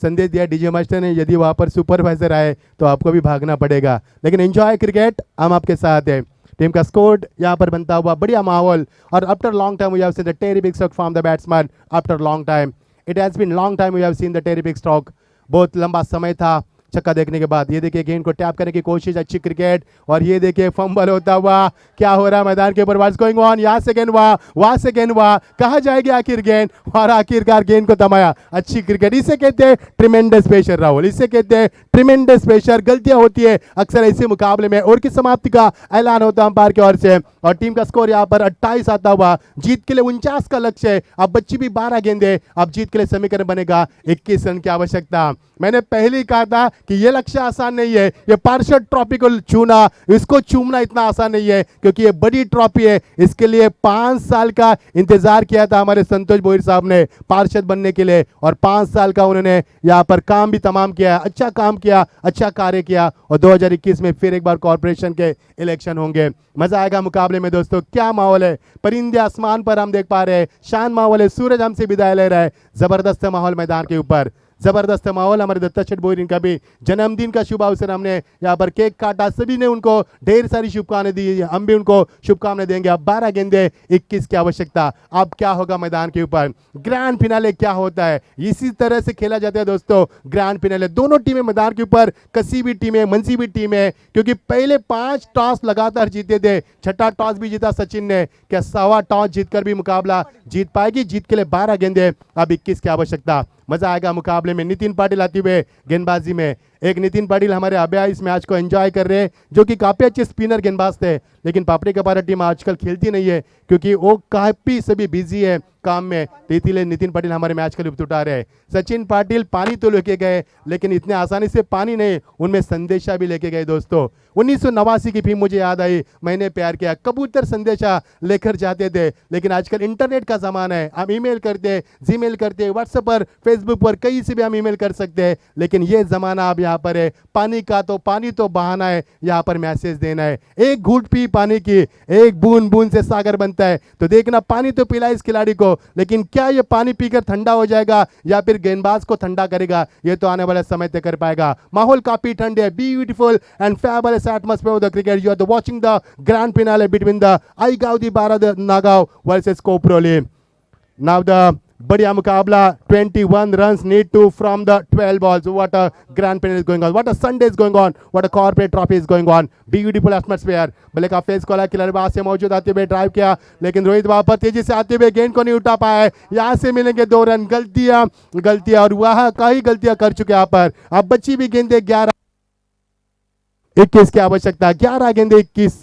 संदेश दिया डीजे मास्टर ने, यदि वहां पर सुपरवाइजर आए तो आपको भी भागना पड़ेगा, लेकिन एंजॉय क्रिकेट, हम आपके साथ है। टीम का स्कोर यहाँ पर बनता हुआ बढ़िया माहौल, और after long time we have seen the terrific stroke from the batsman. After long time, it has been long time we have seen the terrific stroke. बहुत लंबा समय था छक्का देखने के बाद। ये देखिए गेंद को टैप करने की कोशिश, अच्छी क्रिकेट, और ये देखिए फंबल होता हुआ क्या हो रहा है मैदान के ऊपर, व्हाट्स गोइंग ऑन। यहाँ से गेंद वहां से गेंद कहा जाएगी आखिर गेंद, और आखिरकार गेंद को थमाया। अच्छी क्रिकेट, इसे कहते हैं ट्रिमेंडस प्रेशर राहुल, इसे कहते हैं ट्रिमेंडस प्रेशर। गलतियां होती है अक्सर ऐसे मुकाबले में, और की समाप्ति का ऐलान होता है अंपायर की ओर से। और टीम का स्कोर यहाँ पर 28 आता हुआ। जीत के लिए 49 का लक्ष्य है, अब बच्ची भी 12 गेंदे, अब जीत के लिए समीकरण बनेगा 21 रन की आवश्यकता। मैंने पहले ही कहा था कि यह लक्ष्य आसान नहीं है, ये पार्षद ट्रॉफी को छूना, इसको चूमना इतना आसान नहीं है, क्योंकि ये बड़ी ट्रॉफी है। इसके लिए 5 साल का इंतजार किया था हमारे संतोष बोहिर साहब ने पार्षद बनने के लिए, और 5 साल का उन्होंने यहाँ पर काम भी तमाम किया, अच्छा काम किया, अच्छा कार्य किया। और 2021 में फिर एक बार कॉर्पोरेशन के इलेक्शन होंगे। मजा आएगा मुकाबले में दोस्तों, क्या माहौल है, परिंदे आसमान पर हम देख पा रहे हैं, शान माहौल है, सूरज हमसे विदाई ले रहा है, जबरदस्त माहौल मैदान के ऊपर। जबरदस्त माहौल। हमारे दत्ता शेठ भोईर का भी जन्मदिन का शुभ अवसर, हमने यहाँ पर केक काटा, सभी ने उनको ढेर सारी शुभकामनाएं दी, हम भी उनको शुभकामनाएं देंगे। अब 12 गेंदे 21 की आवश्यकता। अब क्या होगा मैदान के ऊपर, ग्रैंड फिनाले क्या होता है, इसी तरह से खेला जाता है दोस्तों ग्रैंड फिनाले। दोनों टीमें मैदान के ऊपर कसी भी टीम है, मंजी भी टीम है, क्योंकि पहले 5 टॉस लगातार जीते थे, छठा टॉस भी जीता सचिन ने। क्या 1.25 टॉस जीतकर भी मुकाबला जीत पाएगी? जीत के लिए 12 गेंदे, अब 21 की आवश्यकता। मजा आएगा मुकाबले में। नितिन पाटिल आते हुए गेंदबाजी में, एक नितिन पाटिल हमारे अभ्या इस मैच को एंजॉय कर रहे हैं, जो कि काफी अच्छे स्पिनर गेंदबाज थे, लेकिन पापड़ी कपारा टीम आजकल खेलती नहीं है क्योंकि वो काफी सभी बिजी है काम में, तो इसलिए नितिन पाटिल हमारे मैच का लुत्फ उठा रहे हैं। सचिन पाटिल पानी तो लेके गए, लेकिन इतने आसानी से पानी नहीं, उनमें संदेशा भी लेके गए दोस्तों। 1989 की फिल्म मुझे याद आई, मैंने प्यार किया, कबूतर संदेशा लेकर जाते थे, लेकिन आजकल इंटरनेट का जमाना है, हम ईमेल करते, जीमेल करते, व्हाट्सएप पर, फेसबुक पर, कहीं से भी हम ईमेल कर सकते हैं, लेकिन ये जमाना अब यहाँ पर है पानी का, तो पानी तो बहाना है, यहाँ पर मैसेज देना है। एक घूंट पी पानी की, एक बूंद बूंद से सागर बनता है, तो देखना पानी तो पिला इस खिलाड़ी को, लेकिन क्या ये पानी पीकर ठंडा हो जाएगा या फिर गेंदबाज को ठंडा करेगा, ये तो आने वाले समय तय कर पाएगा। माहौल काफी ठंडे है, beautiful end fabulous atmosphere of the cricket. You are watching the grand finale between the Aigaudi Bharat Nagaon versus Koproli. Now the बढ़िया मुकाबला, 21 runs need to from the 12 balls. What a grand finale is going on, what a Sunday is going on, what a corporate trophy is going on. Beautiful atmosphere. भले का face collar खिलाड़ी बाहर से मौजूद आते हुए drive KIA, लेकिन रोहित बाबा तेजी से आते हुए गेंद को नहीं उठा पाए। यहाँ से मिलेंगे 2 रन। गलतियां और वह कई गलतियां कर चुके यहाँ पर। अब बची भी गेंदे 11-21 की आवश्यकता। 11 गेंदे 21,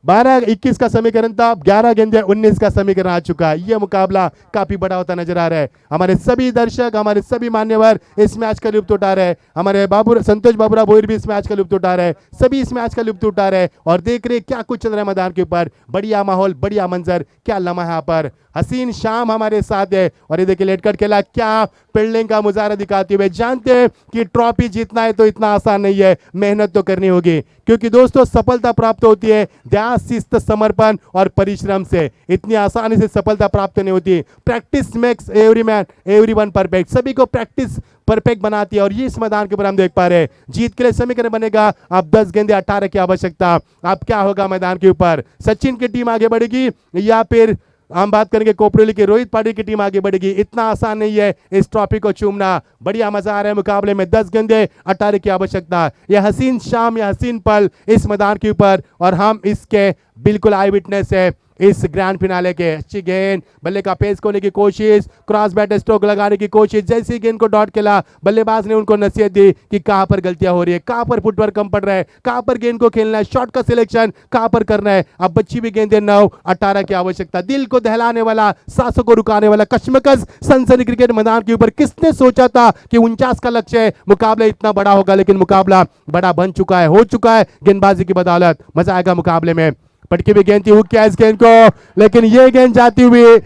12-21 का समीकरण था, 11 गेंदे 19 का समीकरण आ चुका है। यह मुकाबला काफी बड़ा होता नजर आ रहा है। हमारे सभी दर्शक, हमारे सभी मान्यवर इस मैच का लुत्फ उठा रहे हैं। हमारे संतोष बाबूराव भोईर भी इस मैच का लुत्फ उठा रहे हैं। सभी इस मैच का लुत्फ उठा रहे हैं और देख रहे क्या कुछ चल रहा है मैदान के ऊपर। बढ़िया माहौल, बढ़िया मंजर, क्या लम्हा यहाँ पर। हसीन शाम हमारे साथ है और ये देखिए लेटकर खेला, क्या फील्डिंग का मुजाहरा दिखाते हुए। जानते हैं कि ट्रॉफी जीतना है तो इतना आसान नहीं है, मेहनत तो करनी होगी, क्योंकि दोस्तों सफलता प्राप्त होती है ध्यान, शिस्त, समर्पण और परिश्रम से। इतनी आसानी से सफलता प्राप्त नहीं होती। Practice makes everyone perfect. सभी को प्रैक्टिस परफेक्ट बनाती है और ये इस मैदान के ऊपर हम देख पा रहे हैं। जीत के लिए समीकरण बनेगा अब 10 गेंदे 18 की आवश्यकता। अब क्या होगा मैदान के ऊपर, सचिन की टीम आगे बढ़ेगी या फिर हम बात करेंगे कोपरेली की रोहित पाटिल की टीम आगे बढ़ेगी? इतना आसान नहीं है इस ट्रॉफी को चूमना। बढ़िया मजा आ रहा है मुकाबले में। 10 गेंदे 18 की आवश्यकता। यह हसीन शाम, यह हसीन पल इस मैदान के ऊपर और हम इसके बिल्कुल आई विटनेस है इस ग्रैंड फिनाले के। अच्छी गेंद, बल्ले का पेस होने की कोशिश, क्रॉस बैट स्ट्रोक लगाने की कोशिश। जैसे ही गेंद को डॉट खेला, बल्लेबाज ने उनको नसीहत दी कि कहां पर गलतियां हो रही है, कहां पर फुटवर्क कम पड़ रहा है, कहां पर गेंद को खेलना है, शॉट का सिलेक्शन कहां पर करना है। अब बच्ची भी गेंदे 9-18 की आवश्यकता। दिल को दहलाने वाला, सांसों को रुकाने वाला कश्मकश सनसनी क्रिकेट मैदान के ऊपर। किसने सोचा था कि 49 का लक्ष्य है, मुकाबला इतना बड़ा होगा, लेकिन मुकाबला बड़ा बन चुका है, हो चुका है गेंदबाजी की बदौलत। मजा आएगा मुकाबले में। पटकी भी गेंद थी, हुक किया इस गेंद को, लेकिन ये गेंद जाती हुई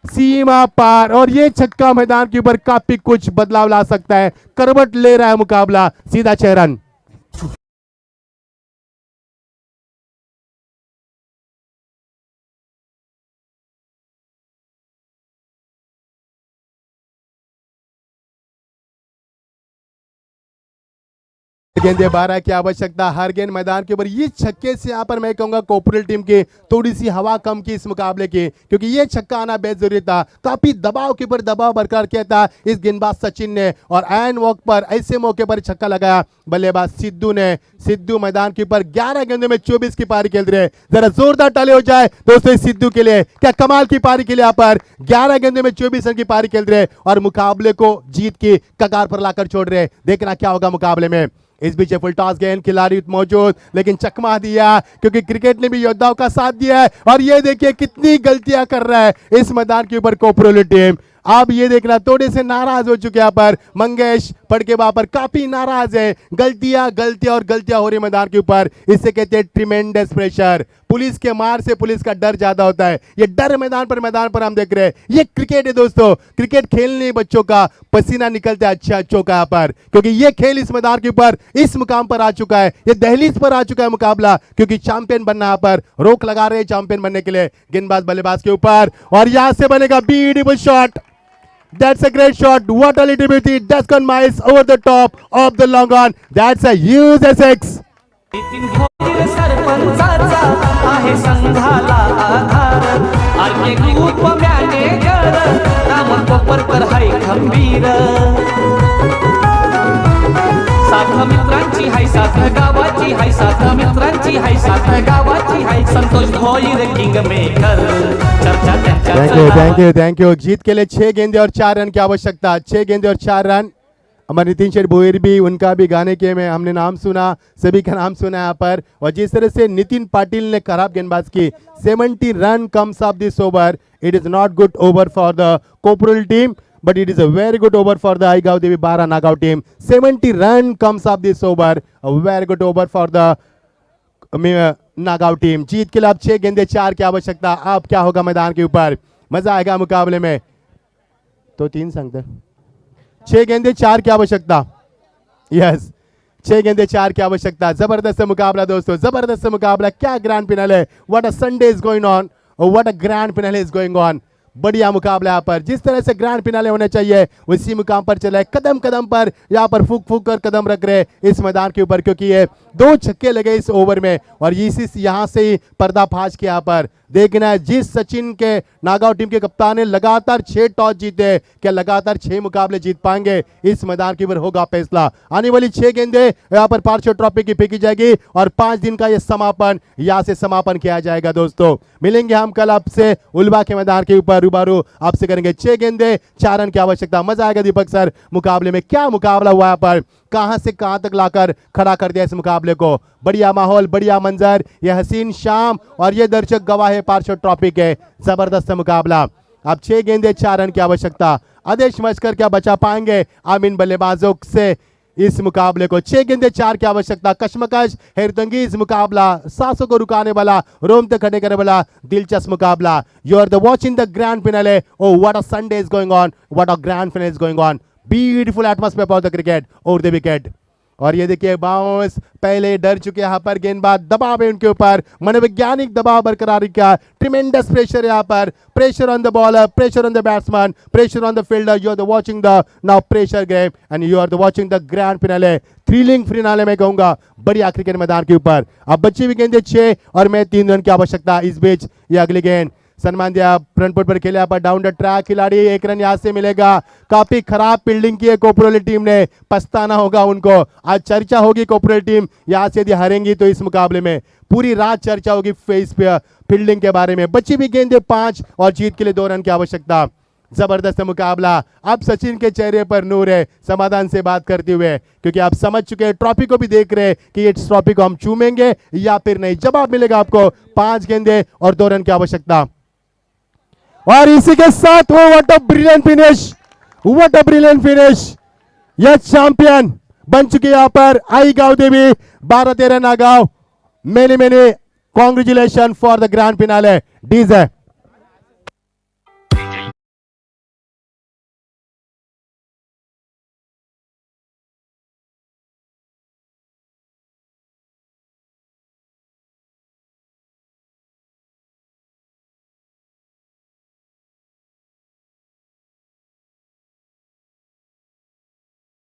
सीमा पार और ये छक्का मैदान के ऊपर काफी कुछ बदलाव ला सकता है। करवट ले रहा है मुकाबला, सीधा 6 रन। गेंदे 12 की आवश्यकता। हर गेंद मैदान के ऊपर। ये छक्के से यहाँ पर मैं कहूंगा कोपरेल टीम की थोड़ी सी हवा कम की इस मुकाबले की, क्योंकि ये छक्का आना बेहद जरूरी था। काफी दबाव के ऊपर दबाव बरकरार किया था इस गेंदबाज सचिन ने और एन वॉक पर ऐसे मौके पर छक्का लगाया बल्लेबाज सिद्धू ने। सिद्धू मैदान के ऊपर 11 गेंदों में 24 की पारी खेल रहे। जरा जोरदार ताली हो जाए दोस्तों इस सिद्धू के लिए। क्या कमाल की पारी के लिए यहाँ पर 11 गेंदों में 24 रन की पारी खेल रहे और मुकाबले को जीत की कगार पर लाकर छोड़ रहे। देखना क्या होगा मुकाबले में। इस बीच फुल टॉस गेंद, खिलाड़ी मौजूद, लेकिन चकमा दिया क्योंकि क्रिकेट ने भी योद्धाओं का साथ दिया है। और ये देखिए कितनी गलतियां कर रहा है इस मैदान के ऊपर कोपरेली टीम। अब ये देखना थोड़े से नाराज हो चुके यहाँ पर मंगेश पड़के पर, काफी नाराज है। गलतियां और गलतियां हो रही मैदान के ऊपर। इससे कहते हैं ट्रिमेंडस प्रेशर। पुलिस के मार से पुलिस का डर ज्यादा होता है। ये डर मैदान पर हम देख रहे हैं। ये क्रिकेट है दोस्तों, क्रिकेट खेलने बच्चों का पसीना निकलता है अच्छों का यहाँ पर, क्योंकि ये खेल इस मैदान के ऊपर इस मुकाम पर आ चुका है। ये दहलीज पर आ चुका है मुकाबला, क्योंकि चैंपियन बनना यहाँ पर रोक लगा रहे हैं चैंपियन बनने के लिए। गेंदबाज बल्लेबाज के ऊपर और यहां से बनेगा beautiful shot. That's a great shot. What a little bit. That's gone miles over the top of the long on. That's a huge SX. Nitin Bhoir सरपंचाचा आहे संघाला आधार RK group manager Ram Koparkar हाय खंबीर साथ मित्रांची हाय साथ गावाची हाय साथ मित्रांची हाय साथ गावाची हाय संतोष भोईर किंग मेकर चर्चा त्यांच्या थैंक यू जीत के लिए 6 गेंदे और 4 रन की आवश्यकता 6 गेंदे और 4 रन हमारे नितिन शेठ भोईर भी उनका भी गाने के में हमने नाम सुना सभी का नाम सुना यहाँ पर और जिस तरह से नितिन पाटिल ने खराब गेंदबाज की 70 run comes off this over it is not good over for the Kopral team but it is a very good over for the Aigaon Devi Bara Nagaon team 70 run comes of this over a very good over for the Nagaon team जीत के लिए अब 6 गेंदे 4 की आवश्यकता अब क्या होगा मैदान के ऊपर मजा आएगा मुकाबले में तो 3 संगते 6 गेंदे 4 की आवश्यकता यस 6 गेंदे 4 की आवश्यकता जबरदस्त मुकाबला दोस्तों जबरदस्त मुकाबला क्या ग्रैंड फिनाले है what a Sunday is going on और what a grand finale is going on बढ़िया मुकाबला यहाँ पर जिस तरह से ग्रैंड फिनाले होने चाहिए उसी मुकाम पर चला है कदम कदम पर यहाँ पर फूक फूक कर कदम रख रहे इस मैदान के ऊपर क्योंकि ये 2 छक्के लगे इस ओवर में और इसी यहाँ से ही पर्दाफाश किया यहाँ पर देखना है जिस सचिन के नागांव टीम के कप्तान ने लगातार 6 टॉस जीते क्या लगातार 6 मुकाबले जीत पाएंगे इस मैदान के ऊपर होगा फैसला आने वाली 6 गेंदे यहाँ पर पार्श्व ट्रॉफी की फेंकी जाएगी और 5 दिन का ये समापन यहाँ से समापन किया जाएगा दोस्तों मिलेंगे हम कल आपसे उल्वा के मैदान के ऊपर रूबारू आपसे करेंगे 6 गेंदे 4 रन की आवश्यकता मजा आएगा दीपक सर मुकाबले में क्या मुकाबला हुआ यहाँ पर कहां से कहां तक लाकर खड़ा कर दिया इस मुकाबले को बढ़िया माहौल बढ़िया मंजर ये हसीन शाम और ये दर्शक गवाह है पार्श्व ट्रॉफी के जबरदस्त मुकाबला अब 6 गेंदे 4 रन की आवश्यकता आदेश मस्कर क्या बचा पाएंगे आमीन बल्लेबाजों से इस मुकाबले को 6 गेंदे 4 की आवश्यकता कश्मकश हैरतंगेज मुकाबला सांसों को रुकाने वाला रोम तक खड़े करने वाला दिलचस्प मुकाबला you are the watching the grand finale oh what a Sunday is going on what a grand finale is going on beautiful atmosphere for the cricket और द विकेट और ये देखिए बाउंस पहले डर चुके यहाँ पर गेंदबाज दबाव है उनके ऊपर मनोवैज्ञानिक दबाव बरकरार किया ट्रिमेंडस प्रेशर यहाँ पर pressure on the bowler pressure on the batsman pressure on the fielder you are the watching the now pressure game and you are the watching the grand finale thrilling finale में कहूंगा बढ़िया cricket मैदान के ऊपर अब बची हुई गेंदे 6 और मैं 3 रन की आवश्यकता इस बीच ये अगली गेंद सन्मान दिया फ्रंट फुट पर खेले पर डाउन द ट्रैक खिलाड़ी 1 रन यहां से मिलेगा काफी खराब फील्डिंग की है कोपरोली टीम ने पछताना होगा उनको आज चर्चा होगी कोपरोली टीम यहां से यदि हारेंगी तो इस मुकाबले में पूरी रात चर्चा होगी फेस पे फील्डिंग के बारे में बची हुई गेंदे 5 और जीत के लिए 2 रन की आवश्यकता जबरदस्त मुकाबला अब सचिन के चेहरे पर नूर है समाधान से बात करते हुए क्योंकि आप समझ चुके हैं ट्रॉफी को भी देख रहे हैं कि इस ट्रॉफी को हम चूमेंगे या फिर नहीं जवाब मिलेगा आपको 5 गेंदे और 2 रन की आवश्यकता और इसी के साथ वो व्हाट अ ब्रिलियंट फिनिश यह चैंपियन बन चुकी यहां पर आईगांव देवी 12-13 Nagaon many congratulation for the grand finale DJ